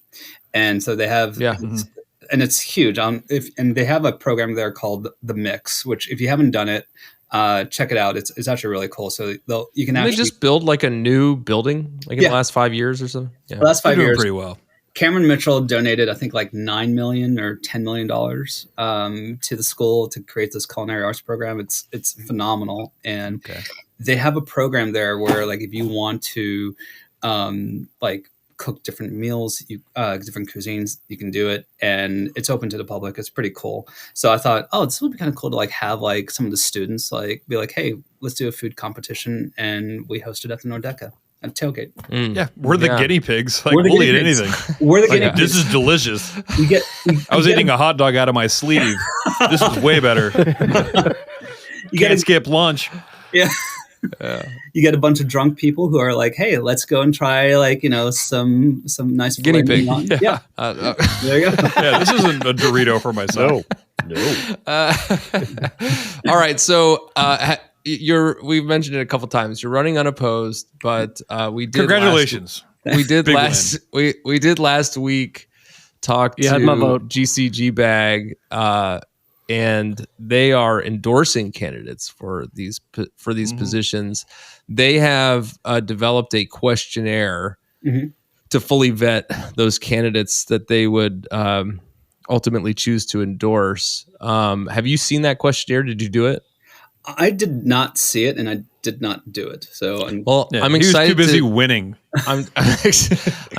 and so they have and it's huge. And they have a program there called the Mix, which if you haven't done it, check it out. It's actually really cool. So you can actually they just build like a new building like in the last 5 years or so. Yeah, the last 5 They're doing years pretty well. Cameron Mitchell donated, I think, like $9 million or $10 million to the school to create this culinary arts program. It's phenomenal, and they have a program there where, like, if you want to, like, cook different meals, different cuisines, you can do it, and it's open to the public. It's pretty cool. So I thought, this would be kind of cool to like have like some of the students like be like, hey, let's do a food competition, and we hosted at the Nordecke. At tailgate. Yeah, we're the guinea pigs. Like, We're the we'll guinea eat pigs. anything. We're the Like, guinea this pigs. is delicious. I I was eating a hot dog out of my sleeve. This is way better. You Can't gotta- skip lunch. Yeah. You get a bunch of drunk people who are like, "Hey, let's go and try like some nice Guinea filet pig. mignon." Yeah. There you go. Yeah, this isn't a Dorito for myself. All right, so we've mentioned it a couple times. You're running unopposed, but we did Congratulations. we did Big we did last week talk You to had my vote. GCG Bag, and they are endorsing candidates for these positions. They have developed a questionnaire to fully vet those candidates that they would ultimately choose to endorse. Have you seen that questionnaire? Did you do it? I did not see it, and I did not do it. So I'm Yeah, I'm he was excited. too busy winning. I'm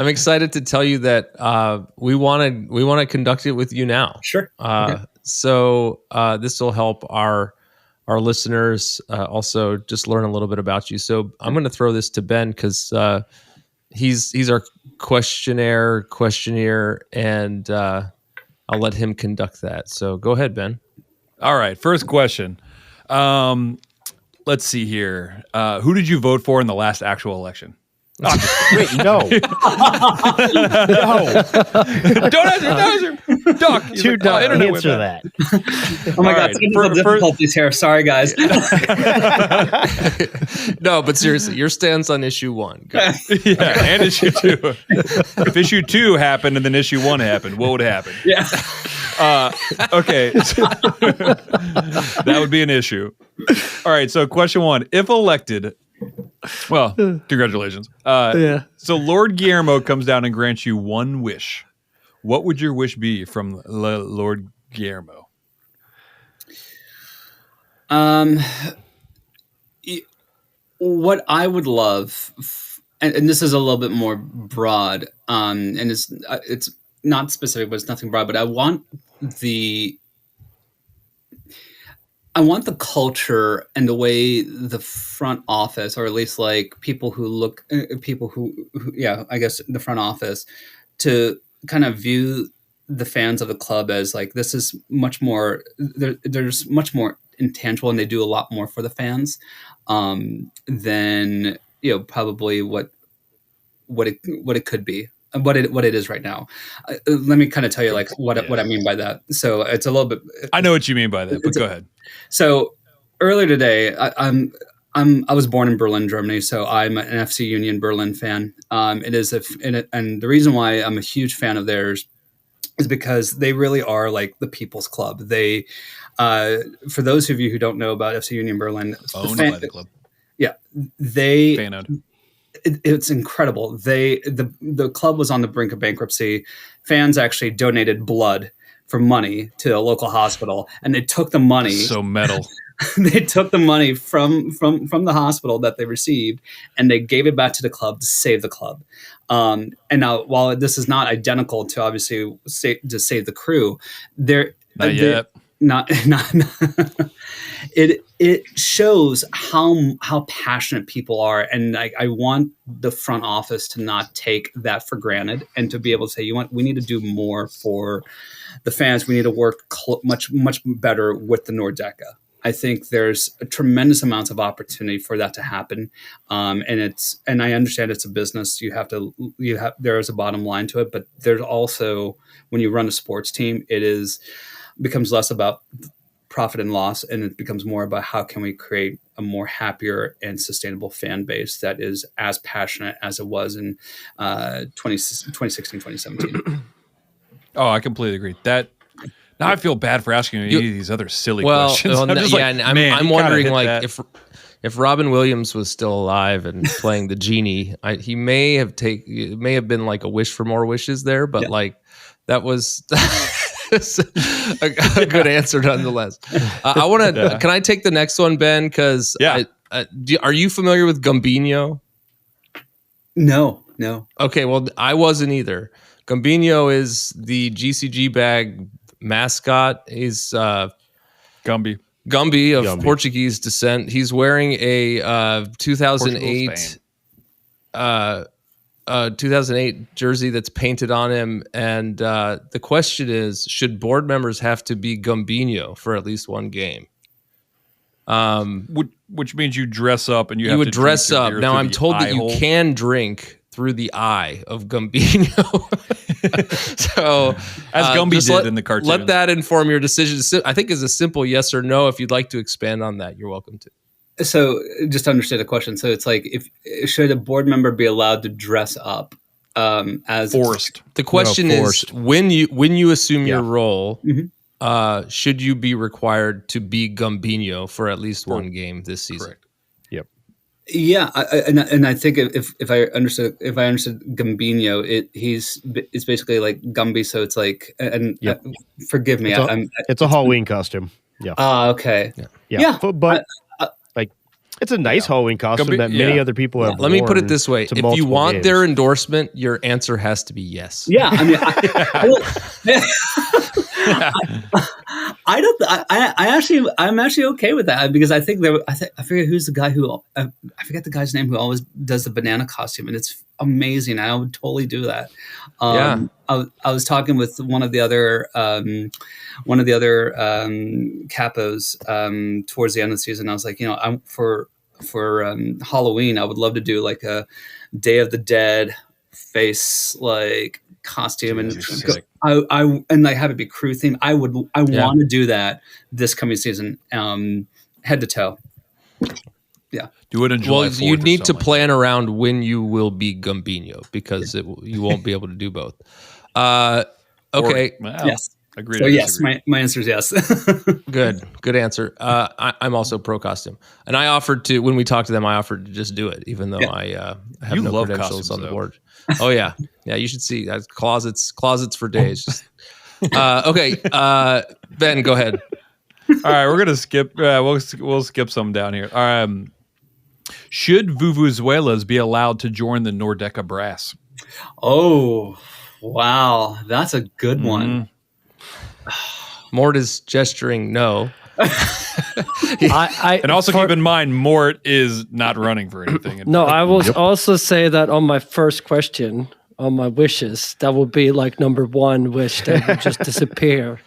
excited to tell you that we want to conduct it with you now. sure. So this will help our listeners also just learn a little bit about you. So I'm going to throw this to Ben because he's our questionnaire, and I'll let him conduct that. So go ahead, Ben. All right, first question. Let's see here. Who did you vote for in the last actual election? Wait, no. No. Don't answer. Doc, he's Dude, no, internet whip answer that. Oh my All God, right, technical difficulties here. Sorry, guys. No, but seriously, your stance on issue 1. Go. Yeah, and issue 2. If issue 2 happened and then issue 1 happened, what would happen? Yeah. Okay. That would be an issue. All right, so question 1. If elected, well, congratulations. Yeah. So Lord Guillermo comes down and grants you one wish. What would your wish be from Lord Guillermo? What I would love, and this is a little bit more broad, and it's not specific, but it's nothing broad. But I want the culture and the way the front office, or at least like people who I guess the front office, to kind of view the fans of the club as like, this is much more, there's much more intangible, and they do a lot more for the fans than probably what it could be. What it is right now. Let me kind of tell you like what I mean by that. So it's a little bit. I know what you mean by that, but go ahead. So earlier today, I was born in Berlin, Germany, so I'm an FC Union Berlin fan. And the reason why I'm a huge fan of theirs is because they really are like the people's club. They, for those of you who don't know about FC Union Berlin, Owned by the club. Yeah, they Fan owned. It's incredible. The club was on the brink of bankruptcy. Fans actually donated blood for money to a local hospital, and they took the money. So metal. They took the money from the hospital that they received, and they gave it back to the club to save the club. And now, while this is not identical to obviously to Save the Crew, Not yet. Not it shows how passionate people are, and I want the front office to not take that for granted, and to be able to say, we need to do more for the fans. We need to work much better with the Nordecke. I think there's a tremendous amounts of opportunity for that to happen, and I understand it's a business. There is a bottom line to it, but there's also, when you run a sports team, becomes less about profit and loss, and it becomes more about how can we create a more happier and sustainable fan base that is as passionate as it was in 2016, 2017. Oh, I completely agree. Now I feel bad for asking any of these other silly questions. Well, I'm just yeah, and I'm you kinda wondering hit like that. if Robin Williams was still alive and playing the genie, he may have it may have been like a wish for more wishes there, but like that was a good answer nonetheless. I want to. Can I take the next one, Ben? Because are you familiar with Gambino? No. Okay, well, I wasn't either. Gambino is the GCG bag mascot. He's Gumby of Portuguese descent. He's wearing a 2008 2008 jersey that's painted on him. And the question is, should board members have to be Gambino for at least one game? Which means you dress up and you would dress up. Now I'm told that you can drink through the eye of Gambino. So as Gumby did in the cartoon. Let that inform your decision. I think it's a simple yes or no. If you'd like to expand on that, you're welcome to. So just to understand the question. So it's like, should a board member be allowed to dress up as forced? The question is when you assume your role, should you be required to be Gambino for at least one game this season? Correct. Yep. Yeah, and I think if I understood Gambino, it's basically like Gumby. So it's like forgive me, it's a Halloween costume. Yeah. Okay. Yeah. But it's a nice Halloween costume that many other people have. Let me put it this way: if you want their endorsement, your answer has to be yes. Yeah, I mean, I'm actually okay with that because I think I forget who's the guy who I forget the guy's name who always does the banana costume, and it's amazing. I would totally do that. I was talking with one of the other capos towards the end of the season. I was like, I'm for Halloween, I would love to do like a Day of the Dead face like costume, and and like have it be crew theme. I want to do that this coming season, head to toe. Yeah. Do it in July 4th. Well, you need to plan around when you will be Gambino because you won't be able to do both. Okay. Yes. Agreed. So yes, my answer is yes. Good answer. I'm also pro costume, and I offered to when we talked to them. I offered to just do it, even though I have no credentials on the board. Oh yeah, you should see closets for days. Just, okay, Ben, go ahead. All right, we're gonna skip. We'll skip some down here. Should vuvuzelas be allowed to join the Nordecke brass? Oh, wow, that's a good one. Mort is gesturing no. And also keep in mind, Mort is not running for anything. No, I will also say that on my first question, on my wishes, that will be like number one wish that would just disappear.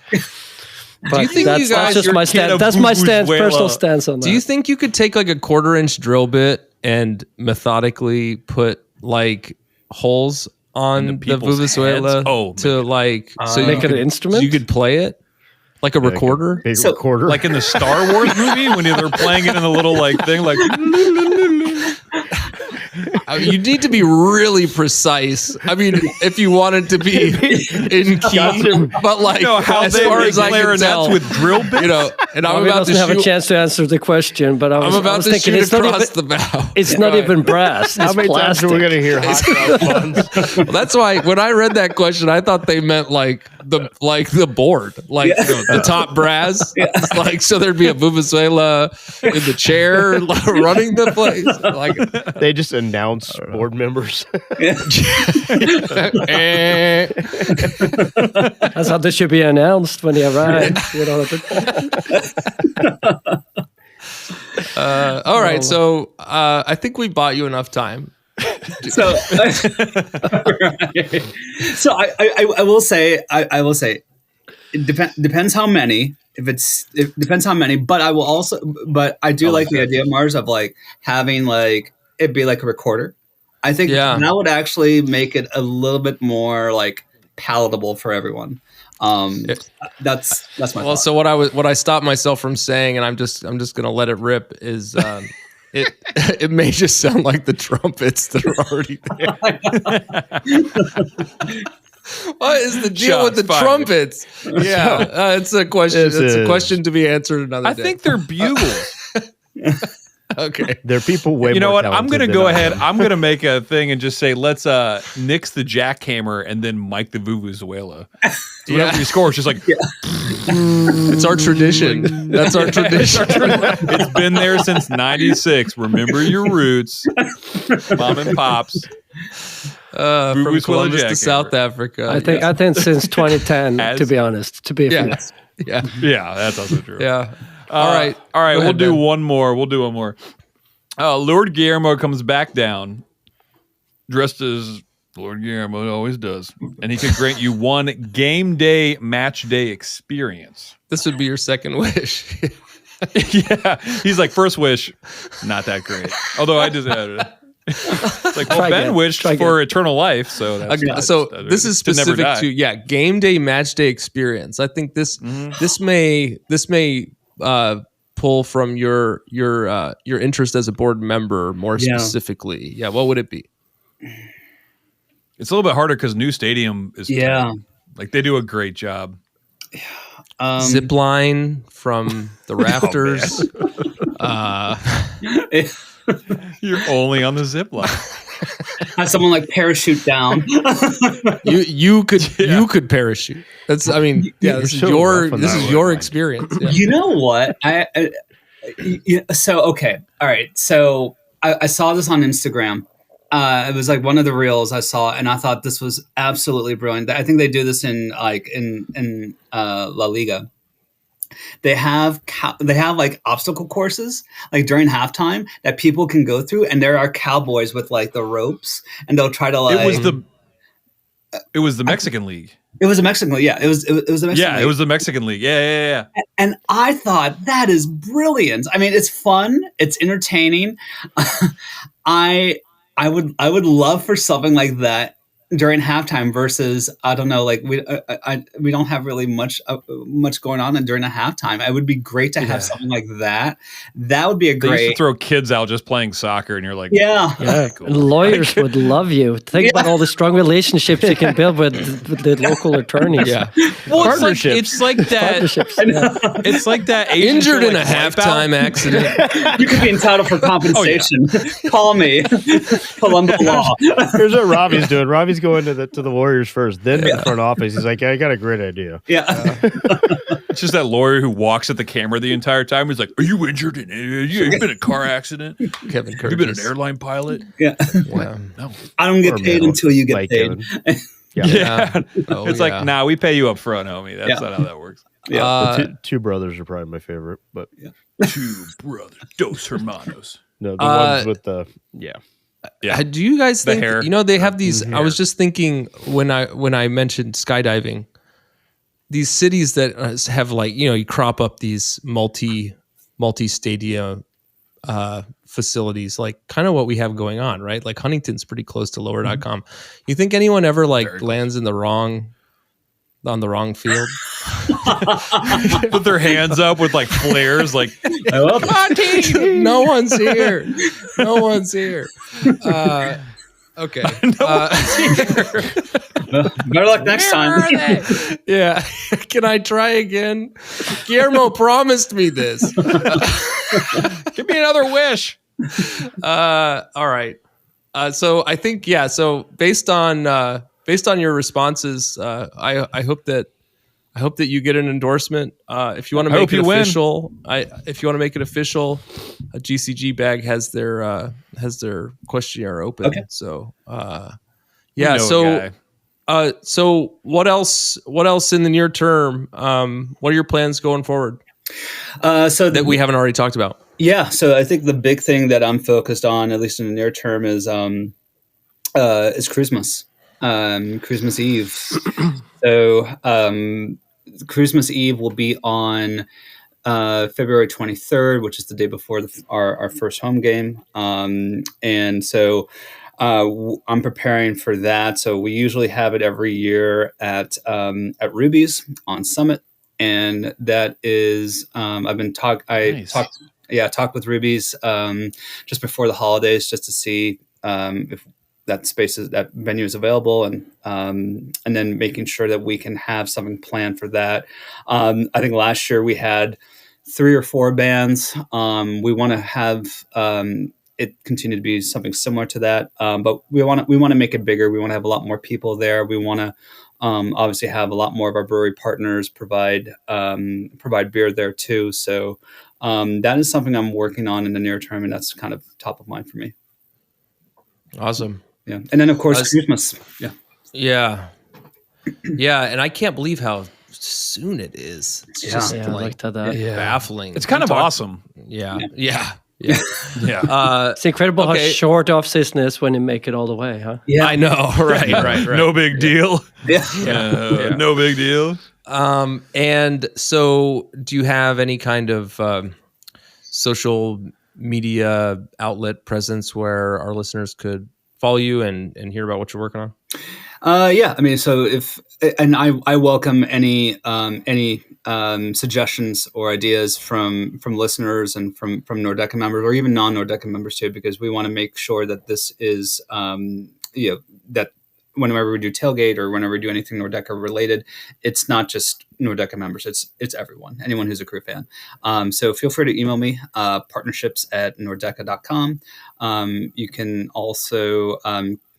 But do you think that's just my stance. That's my personal stance on that. Do you think you could take like a 1/4-inch drill bit and methodically put like holes on the vuvuzela to like so make it an instrument? You could play it like a recorder, big recorder, like in the Star Wars movie when they're playing it in a little like thing, like. You need to be really precise. I mean, if you wanted to be in key, but like as far as I can tell, with drill bits, and I'm about to have a chance to answer the question, but I'm about to thinking shoot across the bow. It's not even brass. It's How many times are we going to hear hot cross buns? Well, that's why when I read that question, I thought they meant like the board, like the top brass. Like so, there'd be a vuvuzela in the chair running the place. Like they just announce board members. That's how this should be announced when they arrive. All right, so I think we bought you enough time. So I will say it depends how many. It depends how many, but I do like the idea, Mars, of like having like it be like a recorder. I think that would actually make it a little bit more like palatable for everyone. That's my thought. So what I stopped myself from saying, and I'm just gonna let it rip, is it may just sound like the trumpets that are already there. What is the deal Shots with the fired. trumpets? Yeah, it's a question. This It's a is- question to be answered another I day. think they're bugles. Okay. There are people way You know more what? I'm talented gonna than go I ahead. am. I'm gonna make a thing and just say let's nix the jackhammer and then Mike the Vuvuzuela. So whenever we score, it's just like It's our tradition. That's our tradition. it's been there since '96. Remember your roots, mom and pops. From Vuvuzuela Columbus to jackhammer. South Africa. I think since 2010, As- to be honest, to be fair. Yeah. Yeah, that's also true. Yeah. All right. All right. Go We'll ahead, do Ben. one more. Lord Guillermo comes back down, dressed as Lord Guillermo always does, and he could grant you one game day match day experience. This would be your second wish. Yeah, he's like first wish, not that great. Although I just it's like well, Try Ben again. wished Try for eternal life, so that's Okay, so this is to never specific die. to game day match day experience. I think this may pull from your interest as a board member more Yeah. specifically. Yeah, what would it be? It's a little bit harder because new stadium is Yeah. like they do a great job. Zip line from the rafters. You're only on the zip line. Have someone like parachute down. you could parachute. That's this is so your rough on this that is one, your Mike. experience. Yeah. You know what? So okay, all right. So I saw this on Instagram. It was like one of the reels I saw, and I thought this was absolutely brilliant. I think they do this in La Liga. They have like obstacle courses like during halftime that people can go through, and there are cowboys with like the ropes, and they'll try to like. It was the Mexican League. It was a Mexican league. Yeah, it was a Mexican Yeah, league. it was the Mexican League. Yeah. And I thought that is brilliant. I mean, it's fun, it's entertaining. I would love for something like that during halftime versus I don't know, like we don't have really much going on during a halftime. It would be great to have something like that. That would be a They used to great. throw kids out just playing soccer, and you're like, Yeah. Yeah, cool. and lawyers would love you. Think about all the strong relationships you can build with the local attorneys. Yeah. Well, Partnerships. it's like that. Partnerships. Yeah. It's like that. Asian Injured show, in a like, Wipeout. halftime accident. You could be entitled for compensation. Call me. Colombo Law. Here's what Ravi's doing. Ravi's going to the Warriors first, then to the front office. He's like, I got a great idea. Yeah. It's just that lawyer who walks at the camera the entire time. He's like, "Are you injured? You been in a car accident? Kevin Have you been an Curtis. airline pilot? Yeah. Wow. No. I don't get Or paid middle, until you get like paid. Kevin. Yeah. Oh, It's yeah. like, nah, we pay you up front, homie. That's Yeah. not how that works. Yeah. The two brothers are probably my favorite, but Two brothers, dos hermanos. no, the ones with the Yeah. Do you guys The think hair. they have these? I was just thinking when I mentioned skydiving, these cities that have like you crop up these multi stadia facilities, like kind of what we have going on, right? Like Huntington's pretty close to lower.com. You think anyone ever like lands on the wrong field? Put their hands up with like flares, like I love it. No one's here. No one's here. Okay. Better luck next time. Yeah. Can I try again? Guillermo promised me this. give me another wish. All right. So I think, so based on your responses, I hope that you get an endorsement. If you want to I make hope it you win. official, if you want to make it official, a GCG bag has their questionnaire open. Okay. So We know a guy. so what else in the near term? What are your plans going forward So that we haven't already talked about? Yeah, so I think the big thing that I'm focused on, at least in the near term, is Christmas, Christmas Eve. So Christmas Eve will be on February 23rd, which is the day before our first home game, and so I'm preparing for that. So we usually have it every year at Ruby's on Summit, and that is I've been talked with Ruby's just before the holidays, just to see if that venue is available, and then making sure that we can have something planned for that. I think last year we had 3 or 4 bands. We want to have it continue to be something similar to that, but we want to make it bigger. We want to have a lot more people there. We want to obviously have a lot more of our brewery partners provide beer there too. So that is something I'm working on in the near term, and that's kind of top of mind for me. Awesome. Yeah, and then of course Christmas. Yeah, and I can't believe how soon it is. It's just baffling. It's kind of awesome. Yeah. It's incredible how short off season is when you make it all the way, huh? Yeah, I know. Right. No big deal. Yeah. No big deal. And so, do you have any kind of social media outlet presence where our listeners could follow you and hear about what you're working on? Yeah, I mean, so I welcome any suggestions or ideas from listeners and from Nordecke members, or even non-Nordecke members too, because we want to make sure that this is that whenever we do tailgate or whenever we do anything Nordecke related, it's not just Nordecke members, it's everyone, anyone who's a crew fan. So feel free to email me, partnerships@nordecke.com. You can also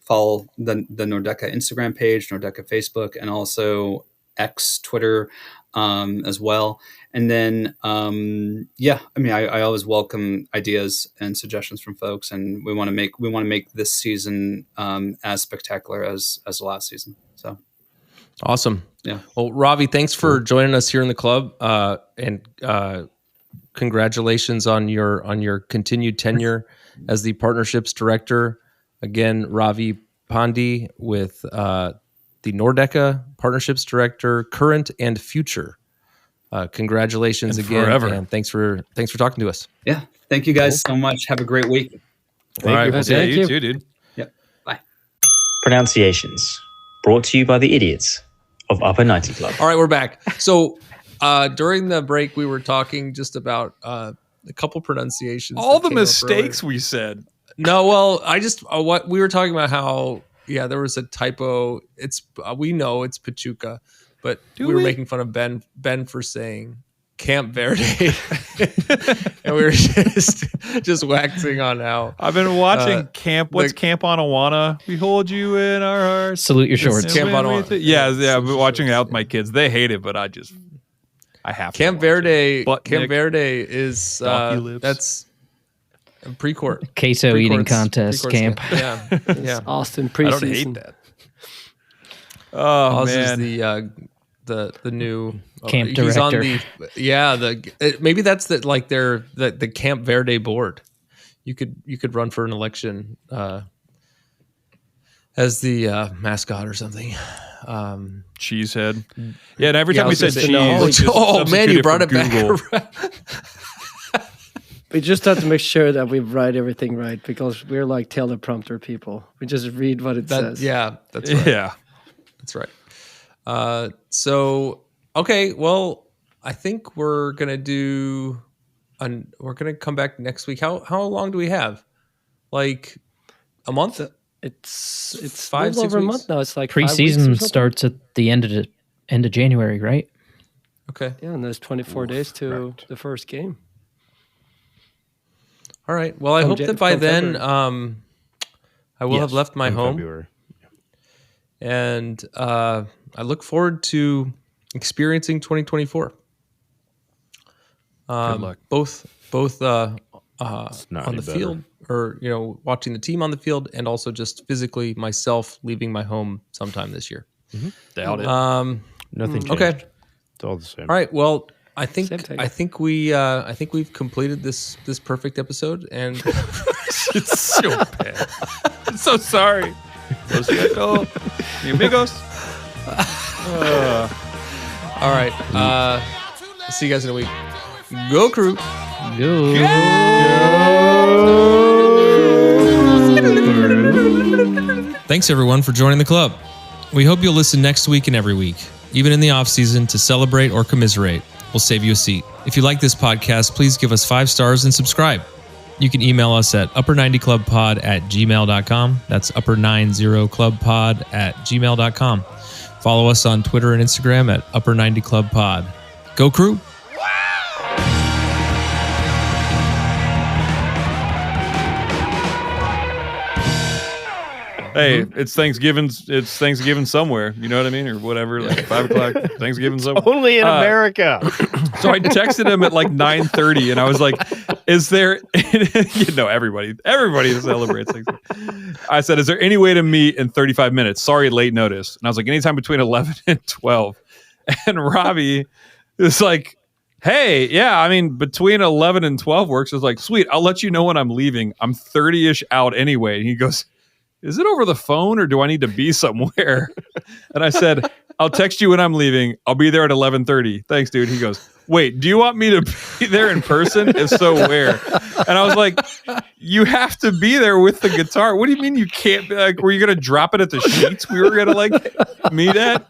follow the Nordecke Instagram page, Nordecke Facebook, and also X, Twitter as well. And then, I mean, I always welcome ideas and suggestions from folks, and we want to make this season as spectacular as the last season. So awesome. Yeah. Well, Ravi, thanks for joining us here in the club, and congratulations on your continued tenure as the partnerships director. Again, Ravi Pandey with the Nordecke Partnerships Director, current and future. Congratulations again, forever. And thanks for talking to us. Yeah, thank you guys so much. Have a great week. Thank you. Yeah, you too, dude. Yep. Bye. Pronunciations brought to you by the idiots of Upper 90 Club. All right, we're back. So during the break, we were talking just about a couple pronunciations. All the mistakes we said. No, well, I just what we were talking about how there was a typo. It's we know it's Pachuca, but we were making fun of Ben for saying Camp Verde, and we were just waxing on how I've been watching Camp. What's Camp Onawana? We hold you in our hearts. Salute your shorts. Camp Onawana. Yeah. I've been watching it out with my kids. They hate it, but I have to. Camp Verde. Camp Verde is that's. Pre-court queso eating contest camp. Yeah. Austin preseason. I don't hate that. Oh man, is the new camp director. He's on maybe that's the Camp Verde board. You could run for an election as the mascot or something. Cheesehead. Yeah, and every time we said cheese, man, you brought it back. We just have to make sure that we write everything right, because we're like teleprompter people. We just read what it says. Yeah, that's right. Yeah, that's right. So, okay, well, I think we're gonna come back next week. How long do we have? Like a month? It's 5, 6 over weeks? a month now. It's like preseason starts at the end of January, right? Okay. Yeah, and there's 24 days to the first game. All right. Well, I hope that by then I will have left my home. February. And I look forward to experiencing 2024. Good luck. Both on the better. field, or watching the team on the field, and also just physically myself leaving my home sometime this year. Doubt it. Nothing changed. Okay. It's all the same. All right. Well, I think we've completed this perfect episode, and It's so bad. I'm so sorry. Los Diego, mi amigos. all right. See you guys in a week. Go Crew. Thanks everyone for joining the club. We hope you'll listen next week and every week, even in the off season, to celebrate or commiserate. We'll save you a seat. If you like this podcast, please give us 5 stars and subscribe. You can email us at upper90clubpod@gmail.com. That's upper90clubpod@gmail.com. Follow us on Twitter and Instagram at upper90clubpod. Go Crew! Hey, it's Thanksgiving. It's Thanksgiving somewhere. You know what I mean, or whatever. Like 5 o'clock. Thanksgiving somewhere. Only in America. So I texted him at like 9:30, and I was like, "Is there?" Everybody celebrates Thanksgiving. I said, "Is there any way to meet in 35 minutes? Sorry, late notice." And I was like, "Anytime between 11 and 12." And Ravi is like, "Hey, yeah, I mean, between 11 and 12 works." I was like, "Sweet, I'll let you know when I'm leaving. I'm 30-ish out anyway." And he goes, "Is it over the phone or do I need to be somewhere?" And I said, "I'll text you when I'm leaving. I'll be there at 11:30. Thanks, dude." He goes, "Wait, do you want me to be there in person? If so, where?" And I was like, "You have to be there with the guitar. What do you mean you can't be like, were you going to drop it at the Sheets we were going to like meet at?"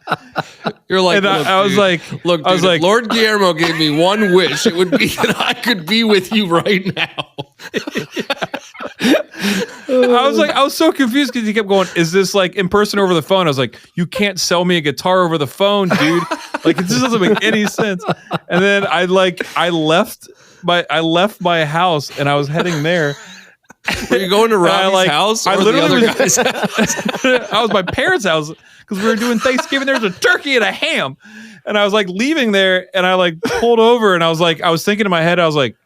You're like, and I was like, look, dude, I was like, Lord Guillermo gave me one wish. It would be that I could be with you right now. I was so confused because he kept going, "Is this like in person or over the phone?" I was like, "You can't sell me a guitar over the phone, dude. Like, it just doesn't make any sense." And then I left my house and I was heading there. Were you going to Ravi's house or I the literally other guy's house? I was my parents' house because we were doing Thanksgiving. There was a turkey and a ham, and I was like leaving there, and I like pulled over, and I was thinking in my head, I was like,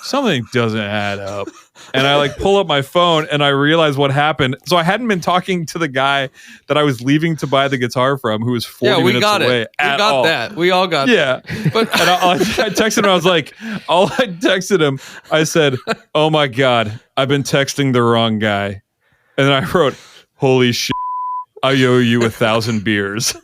something doesn't add up. And I like pull up my phone and I realize what happened. So I hadn't been talking to the guy that I was leaving to buy the guitar from, who was 40 minutes away. We got that. We all got that. But and I texted him. I texted him. I said, "Oh my God, I've been texting the wrong guy." And then I wrote, "Holy shit, I owe you 1,000 beers."